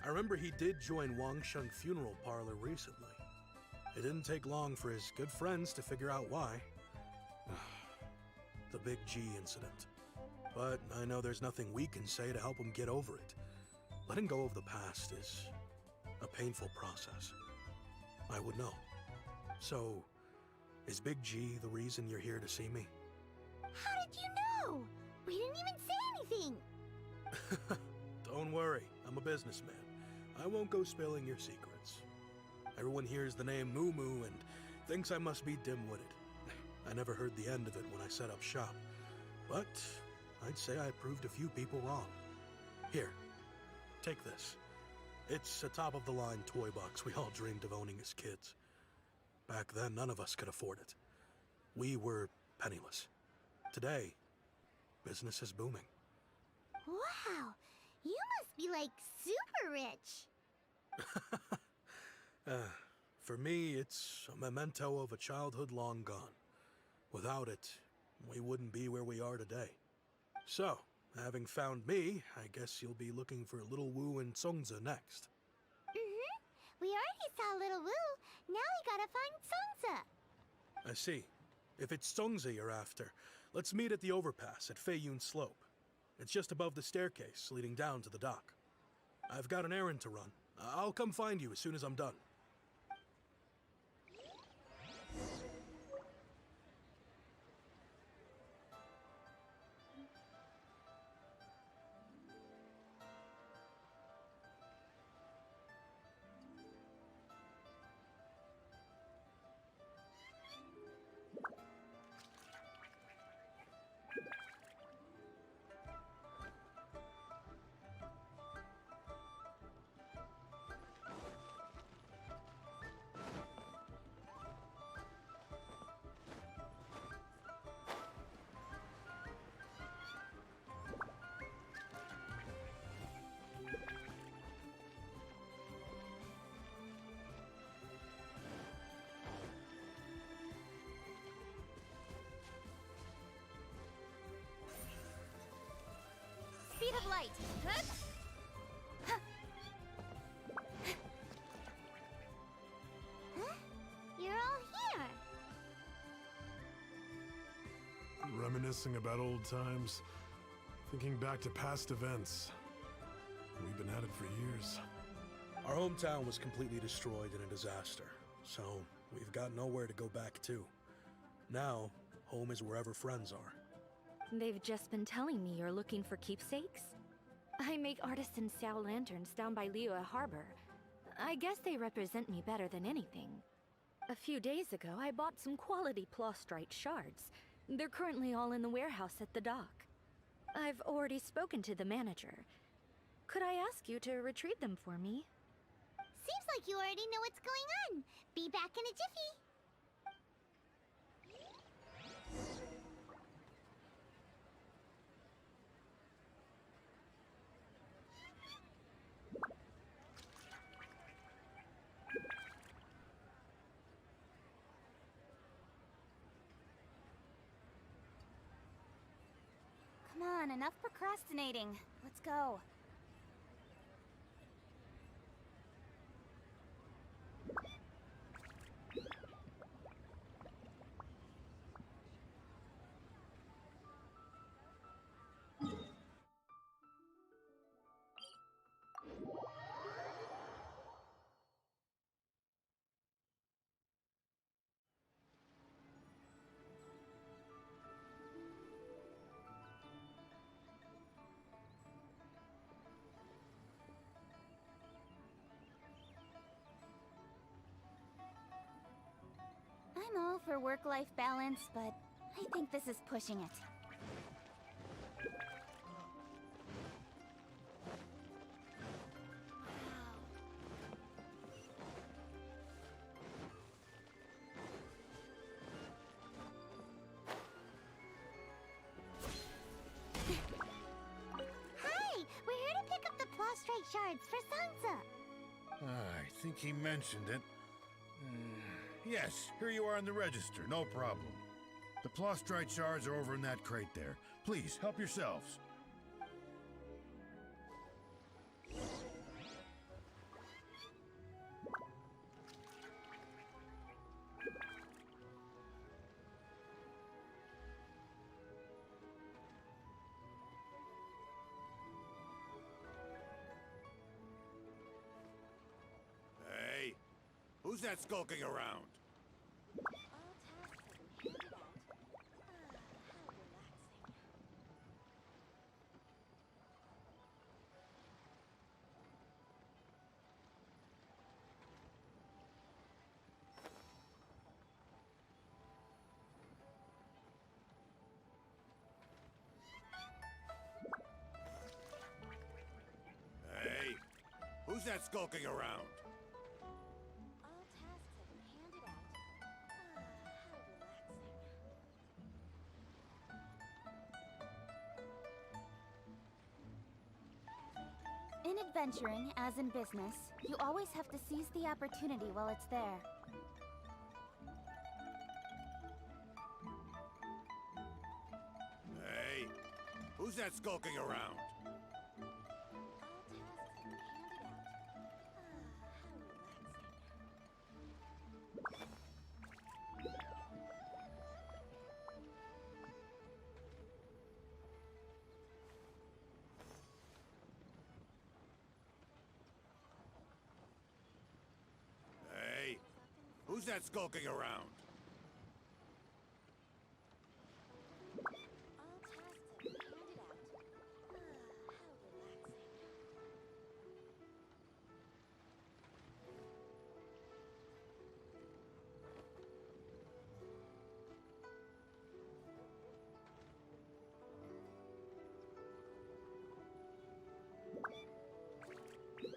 I remember he did join Wangsheng Funeral Parlor recently. It didn't take long for his good friends to figure out why. The Big G incident. But I know there's nothing we can say to help him get over it. Letting go of the past is a painful process. I would know. So, is Big G the reason you're here to see me? How did you know? We didn't even say anything. Don't worry, I'm a businessman. I won't go spilling your secrets. Everyone hears the name Moo Moo and thinks I must be dim-witted. I never heard the end of it when I set up shop. But I'd say I proved a few people wrong. Here, take this. It's a top-of-the-line toy box we all dreamed of owning as kids. Back then, none of us could afford it. We were penniless. Today, business is booming. Wow, you must be like super rich. For me, it's a memento of a childhood long gone. Without it, we wouldn't be where we are today. So, having found me, I guess you'll be looking for Little Wu and Songza next. We already saw Little Wu. Now we gotta find Songza. I see. If it's Songzi you're after, let's meet at the overpass at Feiyun Slope. It's just above the staircase leading down to the dock. I've got an errand to run. I'll come find you as soon as I'm done. Speed of light. Huh? Huh? You're all here. Reminiscing about old times, thinking back to past events. We've been at it for years. Our hometown was completely destroyed in a disaster, so we've got nowhere to go back to. Now, home is wherever friends are. They've just been telling me you're looking for keepsakes? I make artisan Sao lanterns down by Liyue Harbor. I guess they represent me better than anything. A few days ago, I bought some quality plastrite shards. They're currently all in the warehouse at the dock. I've already spoken to the manager. Could I ask you to retrieve them for me? Seems like you already know what's going on. Be back in a jiffy. Come on, enough procrastinating. Let's go. I'm all for work-life balance, but I think this is pushing it. Hi! We're here to pick up the plastrite shards for Sansa. I think he mentioned it. Yes, here you are in the register, no problem. The plastrite shards are over in that crate there. Please, help yourselves. Hey, who's that skulking around? Hey, who's that skulking around? All tasks have been handed out. How relaxing. In adventuring, as in business, you always have to seize the opportunity while it's there. Hey, who's that skulking around? All tasks have been handed out. How relaxing. that skulking around? All tasks have been handed out. How relaxing.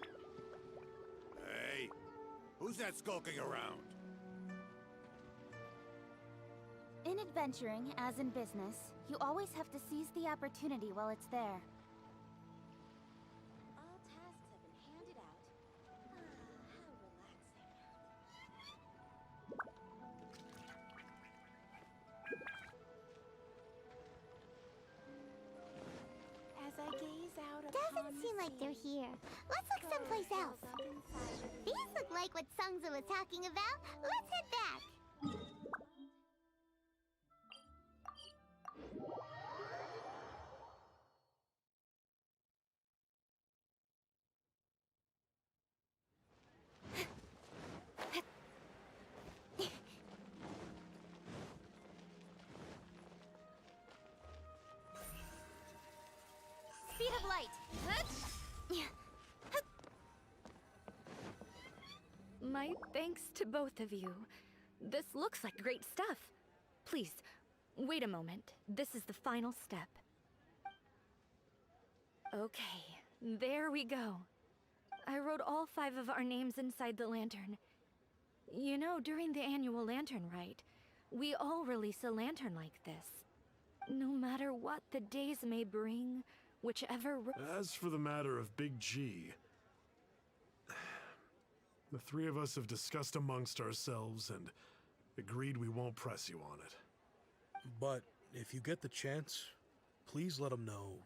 Hey, who's that skulking around? In adventuring, as in business, you always have to seize the opportunity while it's there. All tasks have been handed out. How relaxing. As I gaze out Doesn't seem like they're here. Let's look someplace else. These look like what Sungza was talking about. Let's head back. Speed of light. My thanks to both of you. This looks like great stuff. Please, wait a moment. This is the final step. Okay, there we go. I wrote all 5 of our names inside the lantern. You know, during the annual lantern rite, we all release a lantern like this. No matter what the days may bring, whichever... As for the matter of Big G, the 3 of us have discussed amongst ourselves and agreed we won't press you on it. But if you get the chance, please let them know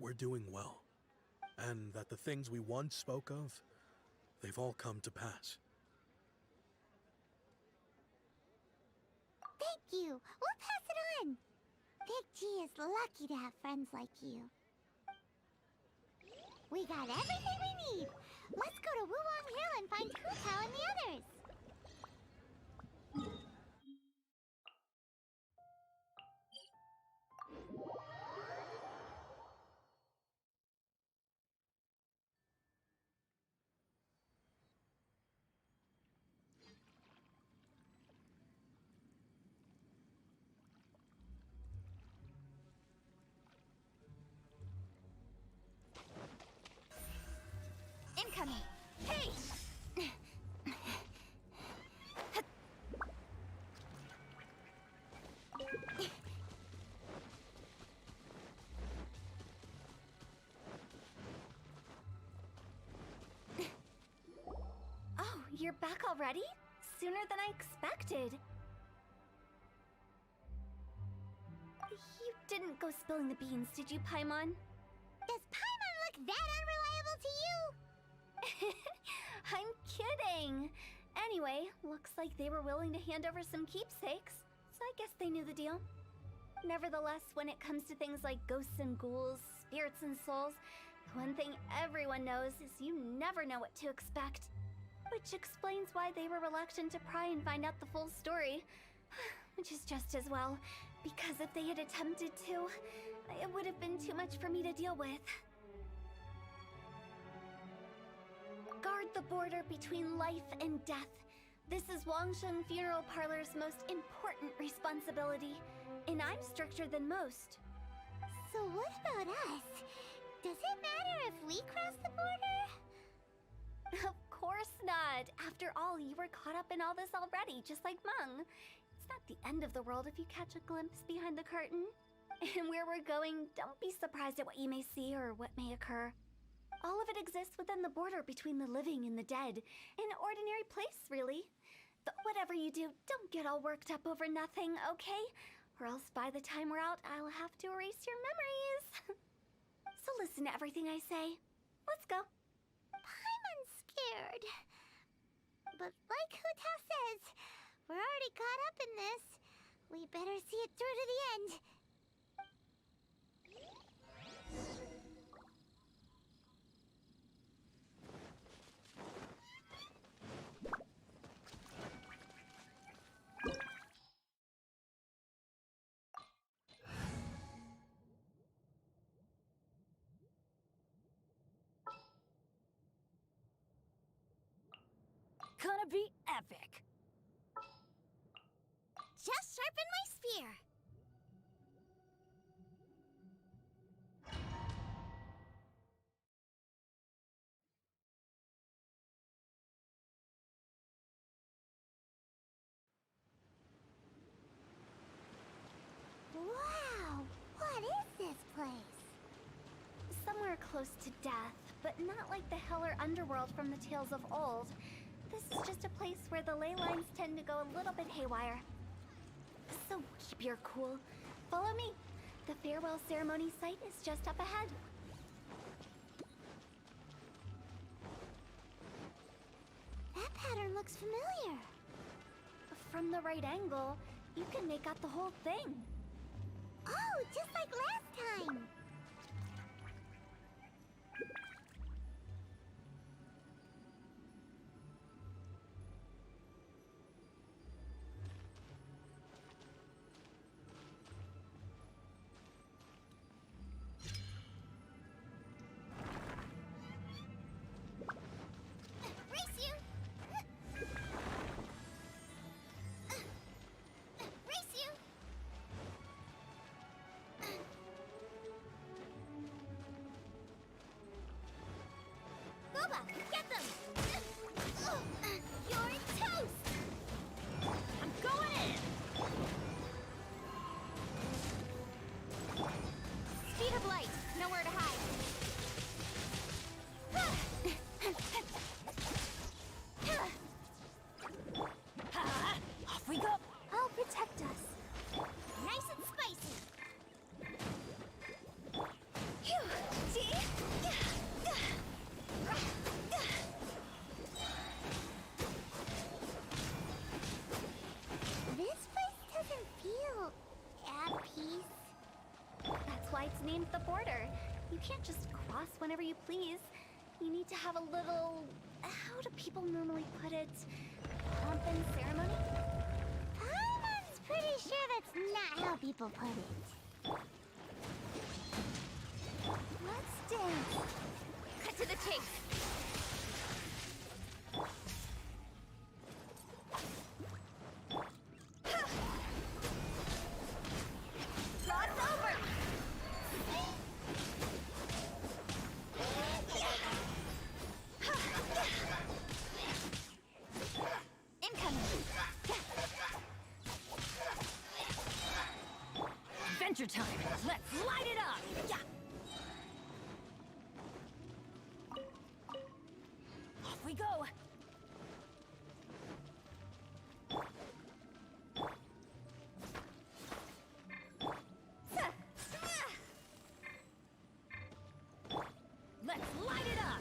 we're doing well. And that the things we once spoke of, they've all come to pass. Thank you. We'll pass it on. Big G is lucky to have friends like you. We got everything we need. Let's go to Wulong Hill and find Hu Tao and the others. Incoming. Hey! Oh, you're back already? Sooner than I expected. You didn't go spilling the beans, did you, Paimon? Does Paimon look that unreliable to you? I'm kidding. Anyway, looks like they were willing to hand over some keepsakes, so I guess they knew the deal. Nevertheless, when it comes to things like ghosts and ghouls, spirits and souls, the one thing everyone knows is you never know what to expect. Which explains why they were reluctant to pry and find out the full story. Which is just as well, because if they had attempted to, it would have been too much for me to deal with. Guard the border between life and death. This is Wangsheng Funeral Parlor's most important responsibility, and I'm stricter than most. So what about us? Does it matter if we cross the border? Of course not. After all, you were caught up in all this already, just like Meng. It's not the end of the world if you catch a glimpse behind the curtain. And where we're going, don't be surprised at what you may see or what may occur. All of it exists within the border between the living and the dead. An ordinary place, really. But whatever you do, don't get all worked up over nothing, okay? Or else by the time we're out, I'll have to erase your memories. So listen to everything I say. Let's go. Paimon's scared. But like Hu Tao says, we're already caught up in this. We better see it through to the end. gonna be epic. Just sharpen my spear. Wow! What is this place? Somewhere close to death, but not like the hell or underworld from the tales of old. This is just a place where the ley lines tend to go a little bit haywire. So keep your cool. Follow me. The farewell ceremony site is just up ahead. That pattern looks familiar. From the right angle, you can make out the whole thing. Oh, just like last time. Race you! Race you! Boba, get them! You're toast! I'm going in! Speed of light, nowhere to hide. Off we go. I'll protect us. Nice and spicy. Phew! See? This place doesn't feel at peace. That's why it's named the border. You can't just cross whenever you please. You need to have a little... how do people normally put it? Pomp and ceremony? Paimon's pretty sure that's not how people put it. Let's dance. Cut to the chase. Cross over! Incoming. Adventure time. Let's light it up. Yeah. Off we go. Let's light it up.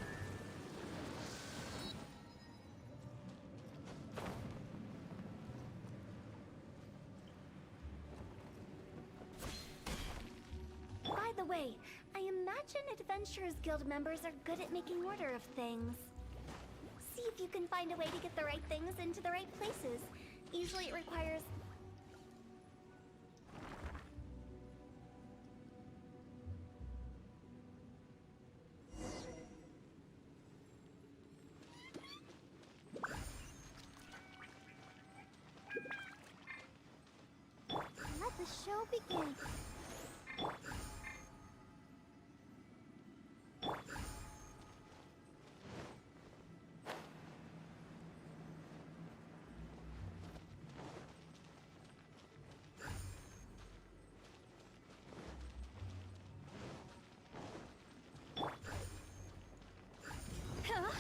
By the way, I imagine Adventurers Guild members are good at making order of things. See if you can find a way to get the right things into the right places. Usually it requires... Let the show begin. Huh?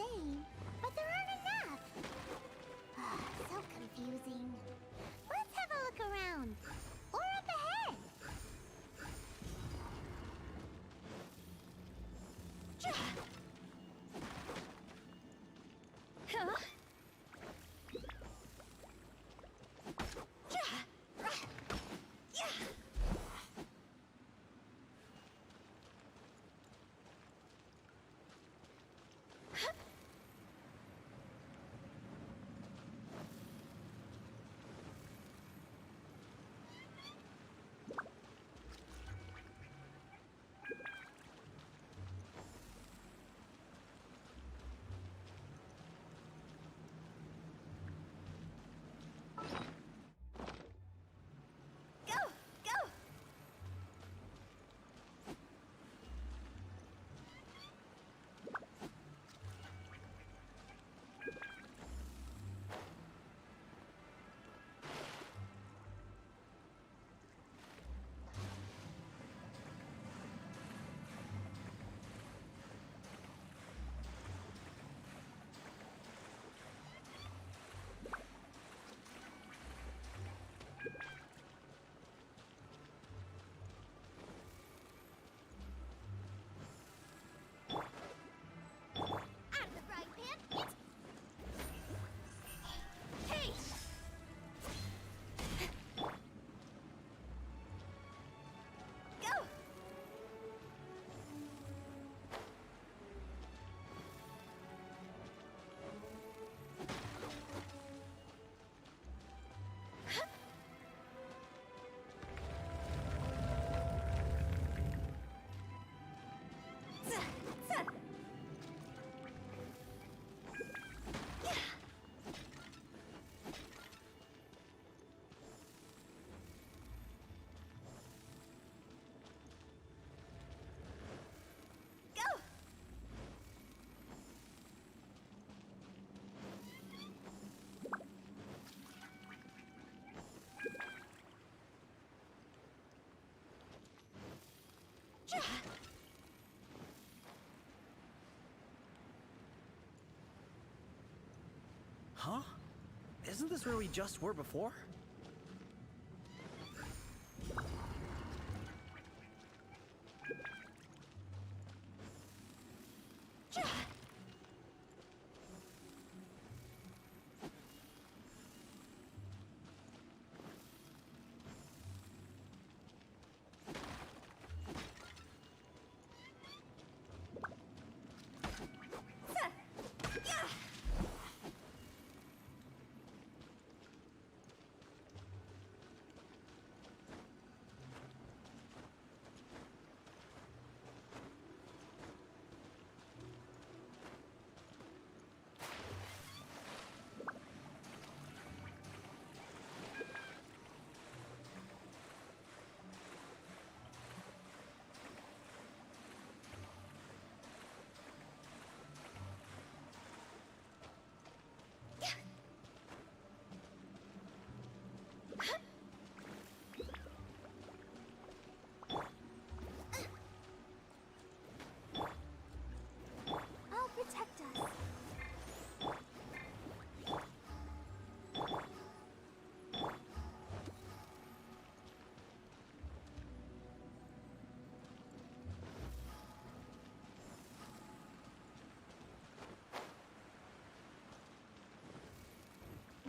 insane, but there aren't enough. So confusing. Let's have a look around. Or up ahead. Huh? Huh? Isn't this where we just were before?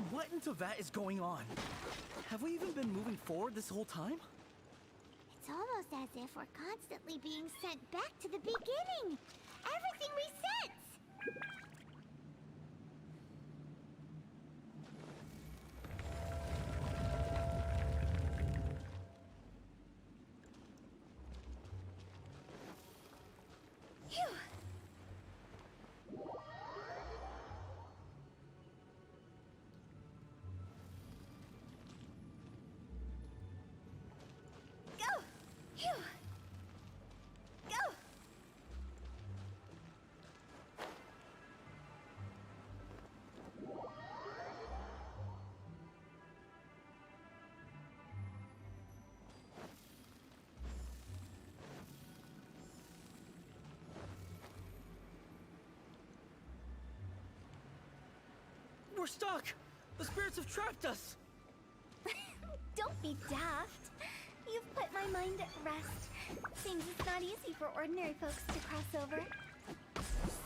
What in Teyvat is going on? Have we even been moving forward this whole time? It's almost as if we're constantly being sent back to the beginning. Everything resets. We're stuck! The spirits have trapped us! Don't be daft. You've put my mind at rest. Seems it's not easy for ordinary folks to cross over.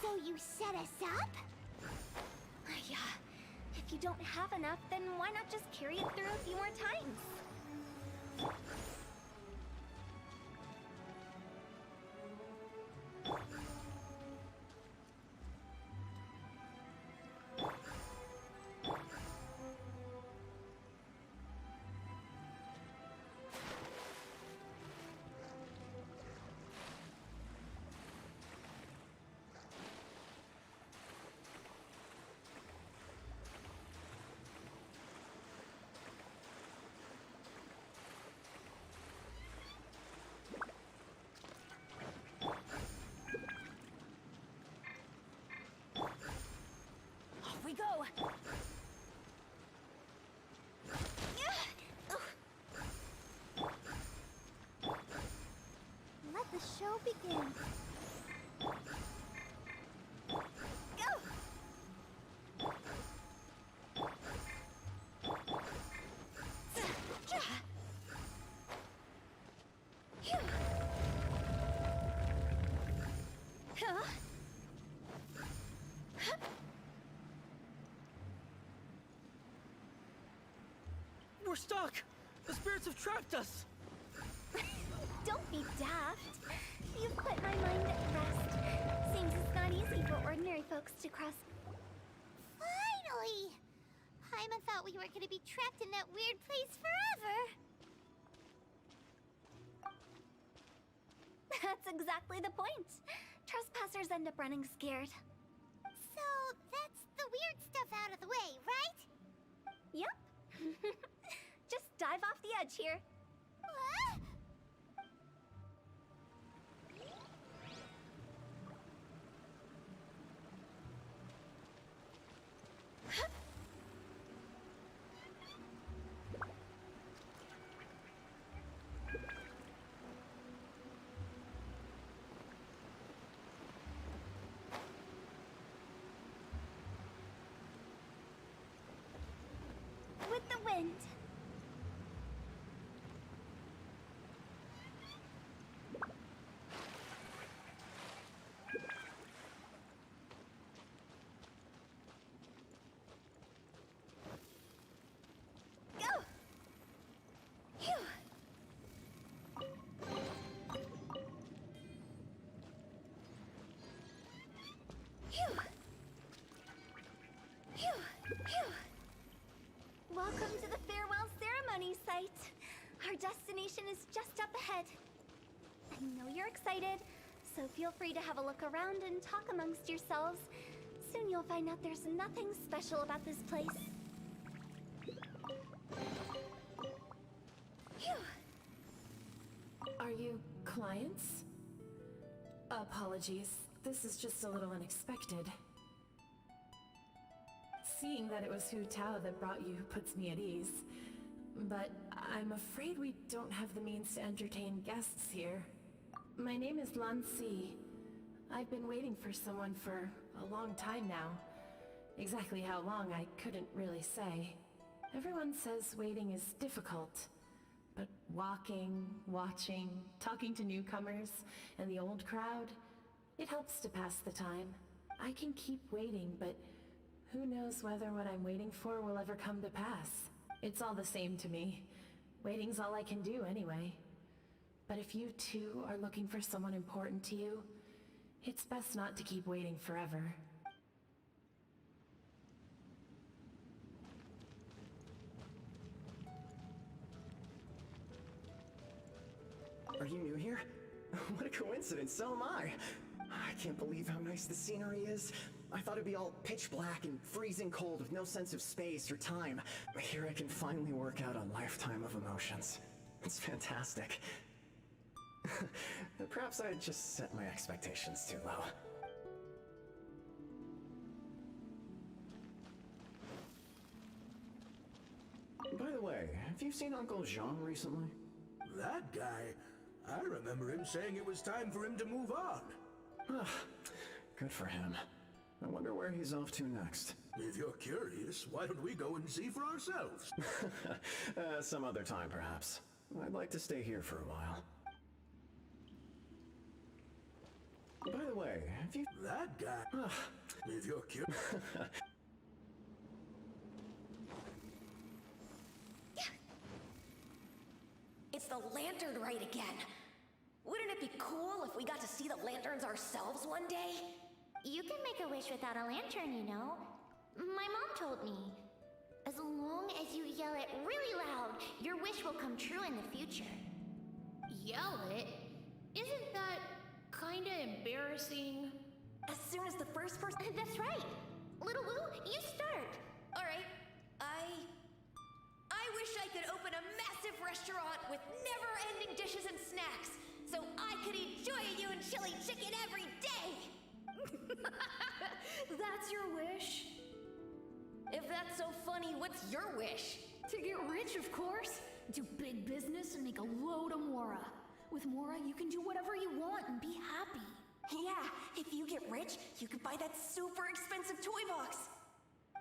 So you set us up? Yeah. If you don't have enough, then why not just carry it through a few more times? We go! Let the show begin. Go! We're stuck! The spirits have trapped us! Don't be daft. You've put my mind at rest. Seems it's not easy for ordinary folks to cross. Finally! Paimon thought we were gonna be trapped in that weird place forever. That's exactly the point. Trespassers end up running scared. So that's the weird stuff out of the way, right? Yep. Just dive off the edge here. What? With the wind. Go! Phew! Phew! Phew! Phew! Welcome to the farewell ceremony site. Our destination is just up ahead. I know you're excited, so feel free to have a look around and talk amongst yourselves. Soon you'll find out there's nothing special about this place. Phew. Are you clients? Apologies. This is just a little unexpected. Seeing that it was Hu Tao that brought you puts me at ease. But I'm afraid we don't have the means to entertain guests here. My name is Lan Si. I've been waiting for someone for a long time now. Exactly how long, I couldn't really say. Everyone says waiting is difficult. But walking, watching, talking to newcomers, and the old crowd, it helps to pass the time. I can keep waiting, but who knows whether what I'm waiting for will ever come to pass. It's all the same to me. Waiting's all I can do anyway. But if you too are looking for someone important to you, it's best not to keep waiting forever. Are you new here? What a coincidence, so am I. I can't believe how nice the scenery is. I thought it'd be all pitch black and freezing cold with no sense of space or time. But here I can finally work out a lifetime of emotions. It's fantastic. Perhaps I just set my expectations too low. By the way, have you seen Uncle Jean recently? That guy? I remember him saying it was time for him to move on. Good for him. I wonder where he's off to next. If you're curious, why don't we go and see for ourselves? Some other time, perhaps. I'd like to stay here for a while. By the way, have you... That guy... If you're curious... It's the lantern rite again. Wouldn't it be cool if we got to see the lanterns ourselves one day? You can make a wish without a lantern, you know. My mom told me. As long as you yell it really loud, your wish will come true in the future. Yell it? Isn't that kinda embarrassing? As soon as the first person... That's right. Little Wu, you start. Alright, I wish I could open a massive restaurant with never-ending dishes and snacks, so I could eat Joya and chili chicken every day! That's your wish? If that's so funny, what's your wish? To get rich, of course. Do big business and make a load of Mora. With Mora, you can do whatever you want and be happy. Yeah, if you get rich, you could buy that super expensive toy box.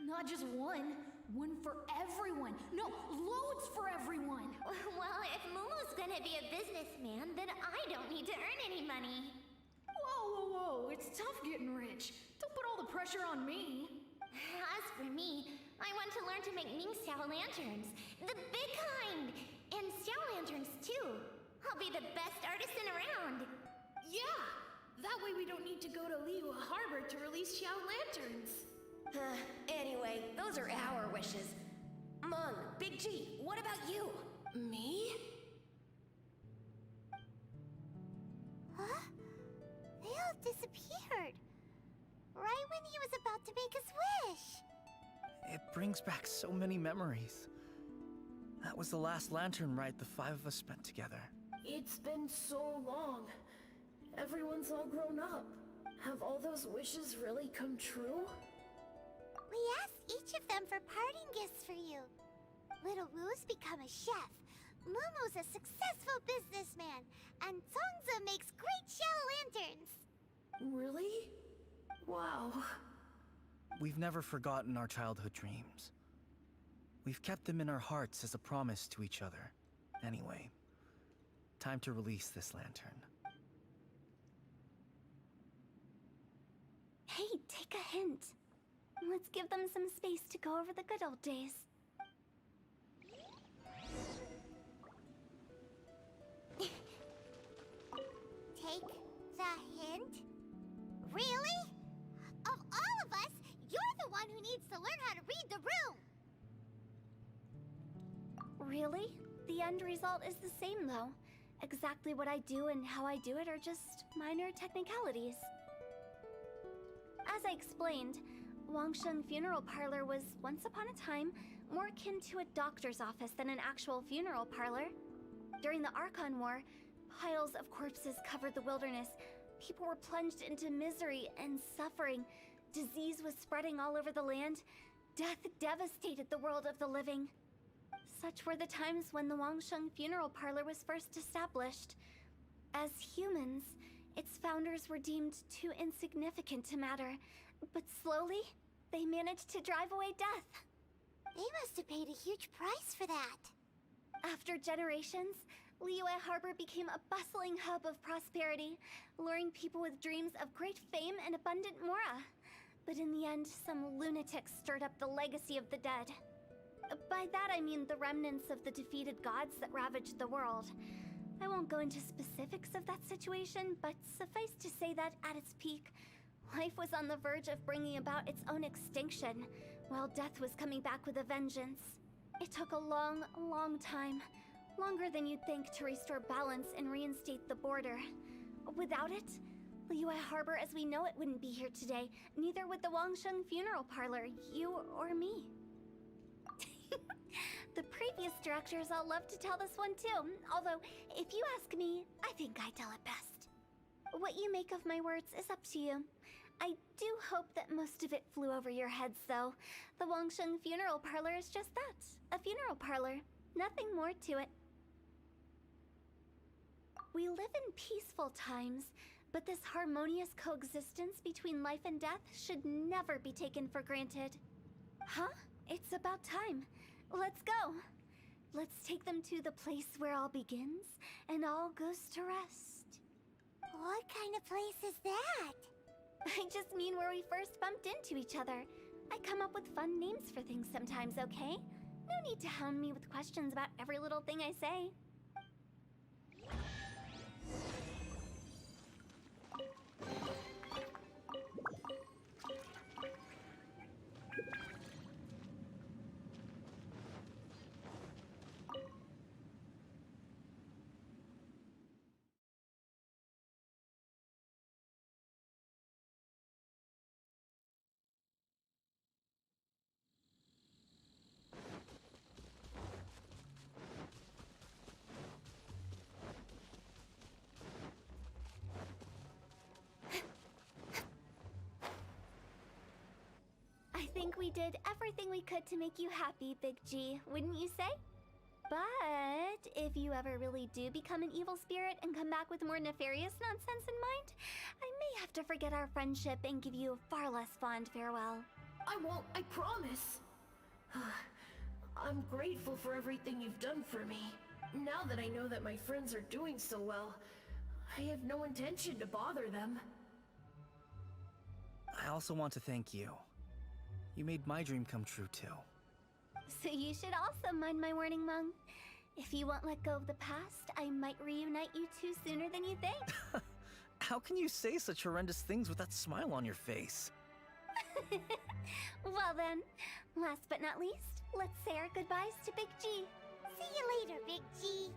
Not just one. One for everyone. No, loads for everyone. Well, if Momo's gonna be a businessman, then I don't need to earn any money. Whoa. It's tough getting rich. Don't put all the pressure on me. As for me, I want to learn to make Ming Xiao lanterns. The big kind! And Xiao lanterns, too. I'll be the best artisan around. Yeah! That way we don't need to go to Liyue Harbor to release Xiao lanterns. Anyway, those are our wishes. Mung, Big G, what about you? Me? Huh? They all disappeared. Right when he was about to make his wish. It brings back so many memories. That was the last lantern ride the 5 of us spent together. It's been so long. Everyone's all grown up. Have all those wishes really come true? We asked each of them for parting gifts for you. Little Wu's become a chef. Momo's a successful businessman. And Zongza makes great shell lanterns. Really? Wow. We've never forgotten our childhood dreams. We've kept them in our hearts as a promise to each other. Anyway, time to release this lantern. Hey, take a hint. Let's give them some space to go over the good old days. Take the hint? Really? Of all of us, you're the one who needs to learn how to read the room! Really? The end result is the same, though. Exactly what I do and how I do it are just minor technicalities. As I explained, Wangsheng Funeral Parlor was, once upon a time, more akin to a doctor's office than an actual funeral parlor. During the Archon War, piles of corpses covered the wilderness. People were plunged into misery and suffering. Disease was spreading all over the land. Death devastated the world of the living. Such were the times when the Wangsheng Funeral Parlor was first established. As humans, its founders were deemed too insignificant to matter, but slowly, they managed to drive away death. They must have paid a huge price for that. After generations, Liyue Harbor became a bustling hub of prosperity, luring people with dreams of great fame and abundant mora. But in the end, some lunatics stirred up the legacy of the dead. By that I mean the remnants of the defeated gods that ravaged the world. I won't go into specifics of that situation, but suffice to say that at its peak, life was on the verge of bringing about its own extinction, while death was coming back with a vengeance. It took a long, long time, longer than you'd think, to restore balance and reinstate the border. Without it, Liyue Harbor as we know it wouldn't be here today, neither would the Wangsheng Funeral Parlor, you or me. The previous directors all love to tell this one too, although, if you ask me, I think I tell it best. What you make of my words is up to you. I do hope that most of it flew over your heads, though. The Wangsheng Funeral Parlor is just that, a funeral parlor. Nothing more to it. We live in peaceful times, but this harmonious coexistence between life and death should never be taken for granted. Huh? It's about time. Let's go. Let's take them to the place where all begins and all goes to rest. What kind of place is that? I just mean where we first bumped into each other. I come up with fun names for things sometimes, okay? No need to hound me with questions about every little thing I say. I think we did everything we could to make you happy, Big G, wouldn't you say? But if you ever really do become an evil spirit and come back with more nefarious nonsense in mind, I may have to forget our friendship and give you a far less fond farewell. I won't, I promise. I'm grateful for everything you've done for me. Now that I know that my friends are doing so well, I have no intention to bother them. I also want to thank you. You made my dream come true, too. So you should also mind my warning, Mung. If you won't let go of the past, I might reunite you two sooner than you think. How can you say such horrendous things with that smile on your face? Well then, last but not least, let's say our goodbyes to Big G. See you later, Big G.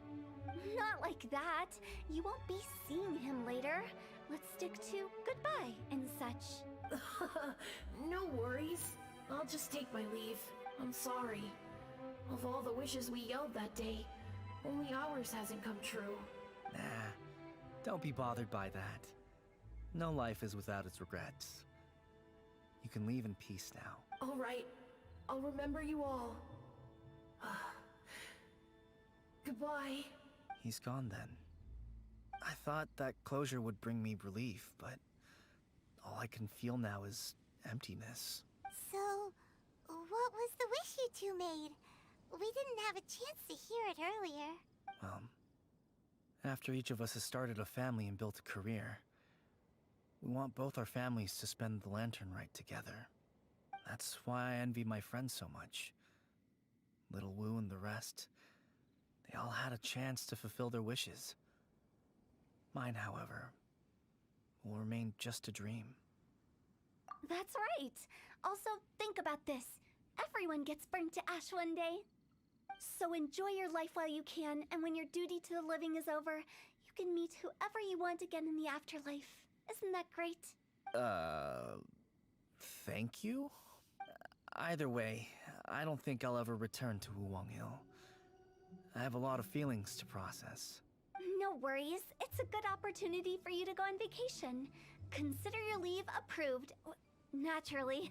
Not like that. You won't be seeing him later. Let's stick to goodbye and such. No worries. I'll just take my leave. I'm sorry. Of all the wishes we yelled that day, only ours hasn't come true. Nah, don't be bothered by that. No life is without its regrets. You can leave in peace now. All right. I'll remember you all. Goodbye. He's gone then. I thought that closure would bring me relief, but all I can feel now is emptiness. So, what was the wish you two made? We didn't have a chance to hear it earlier. After each of us has started a family and built a career, we want both our families to spend the Lantern Rite together. That's why I envy my friends so much. Little Wu and the rest, they all had a chance to fulfill their wishes. Mine, however, will remain just a dream. That's right. Also, think about this. Everyone gets burnt to ash one day. So enjoy your life while you can, and when your duty to the living is over, you can meet whoever you want again in the afterlife. Isn't that great? Thank you? Either way, I don't think I'll ever return to Wuwang Hill. I have a lot of feelings to process. No worries. It's a good opportunity for you to go on vacation. Consider your leave approved. Naturally,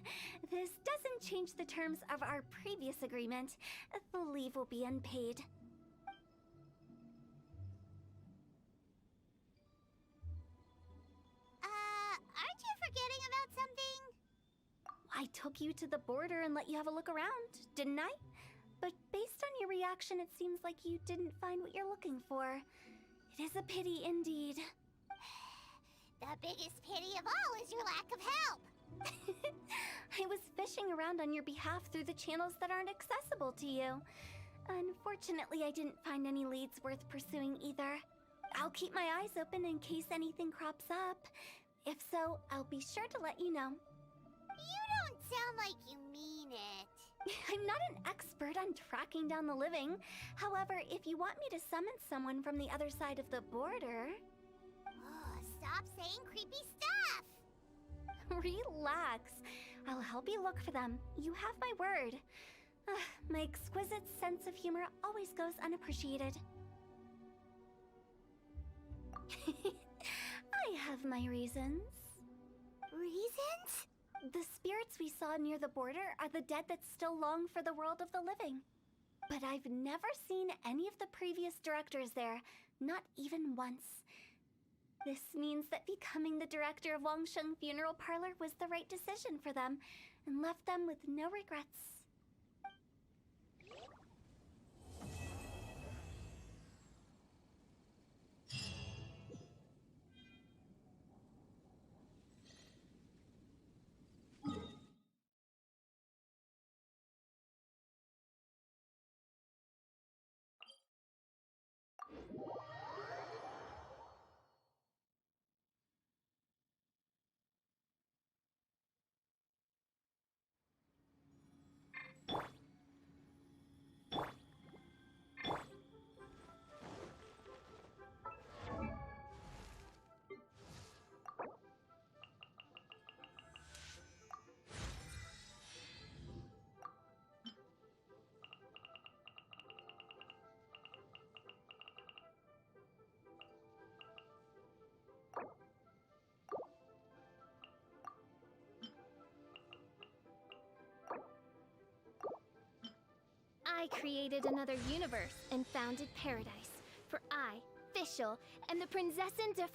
this doesn't change the terms of our previous agreement. The leave will be unpaid. Aren't you forgetting about something? I took you to the border and let you have a look around, didn't I? But based on your reaction, it seems like you didn't find what you're looking for. It is a pity indeed. The biggest pity of all is your lack of help. I was fishing around on your behalf through the channels that aren't accessible to you. Unfortunately, I didn't find any leads worth pursuing either. I'll keep my eyes open in case anything crops up. If so, I'll be sure to let you know. You don't sound like you mean it. I'm not an expert on tracking down the living. However, if you want me to summon someone from the other side of the border... Oh, stop saying creepy stuff! Relax. I'll help you look for them. You have my word. My exquisite sense of humor always goes unappreciated. I have my reasons. Reasons? The spirits we saw near the border are the dead that still long for the world of the living. But I've never seen any of the previous directors there, not even once. This means that becoming the director of Wangsheng Funeral Parlor was the right decision for them, and left them with no regrets. I created another universe and founded paradise. For I, Fischl, am the Prinzessin de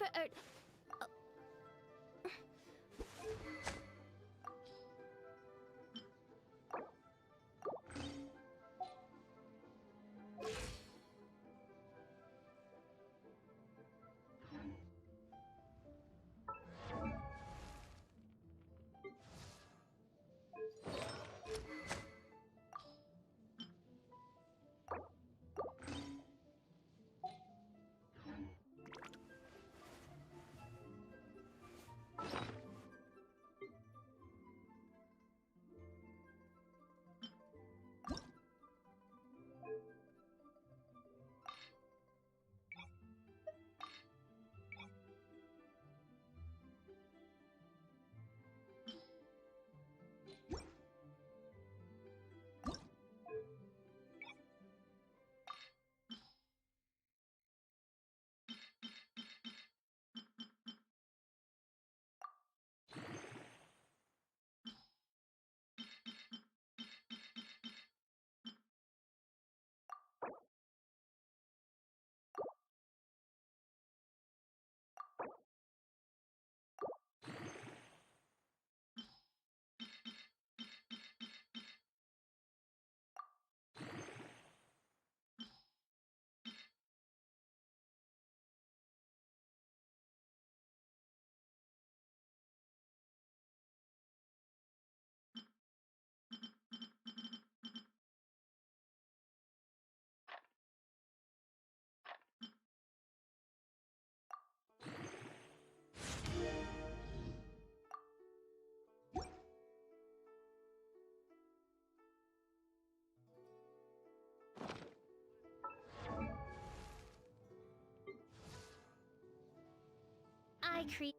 I create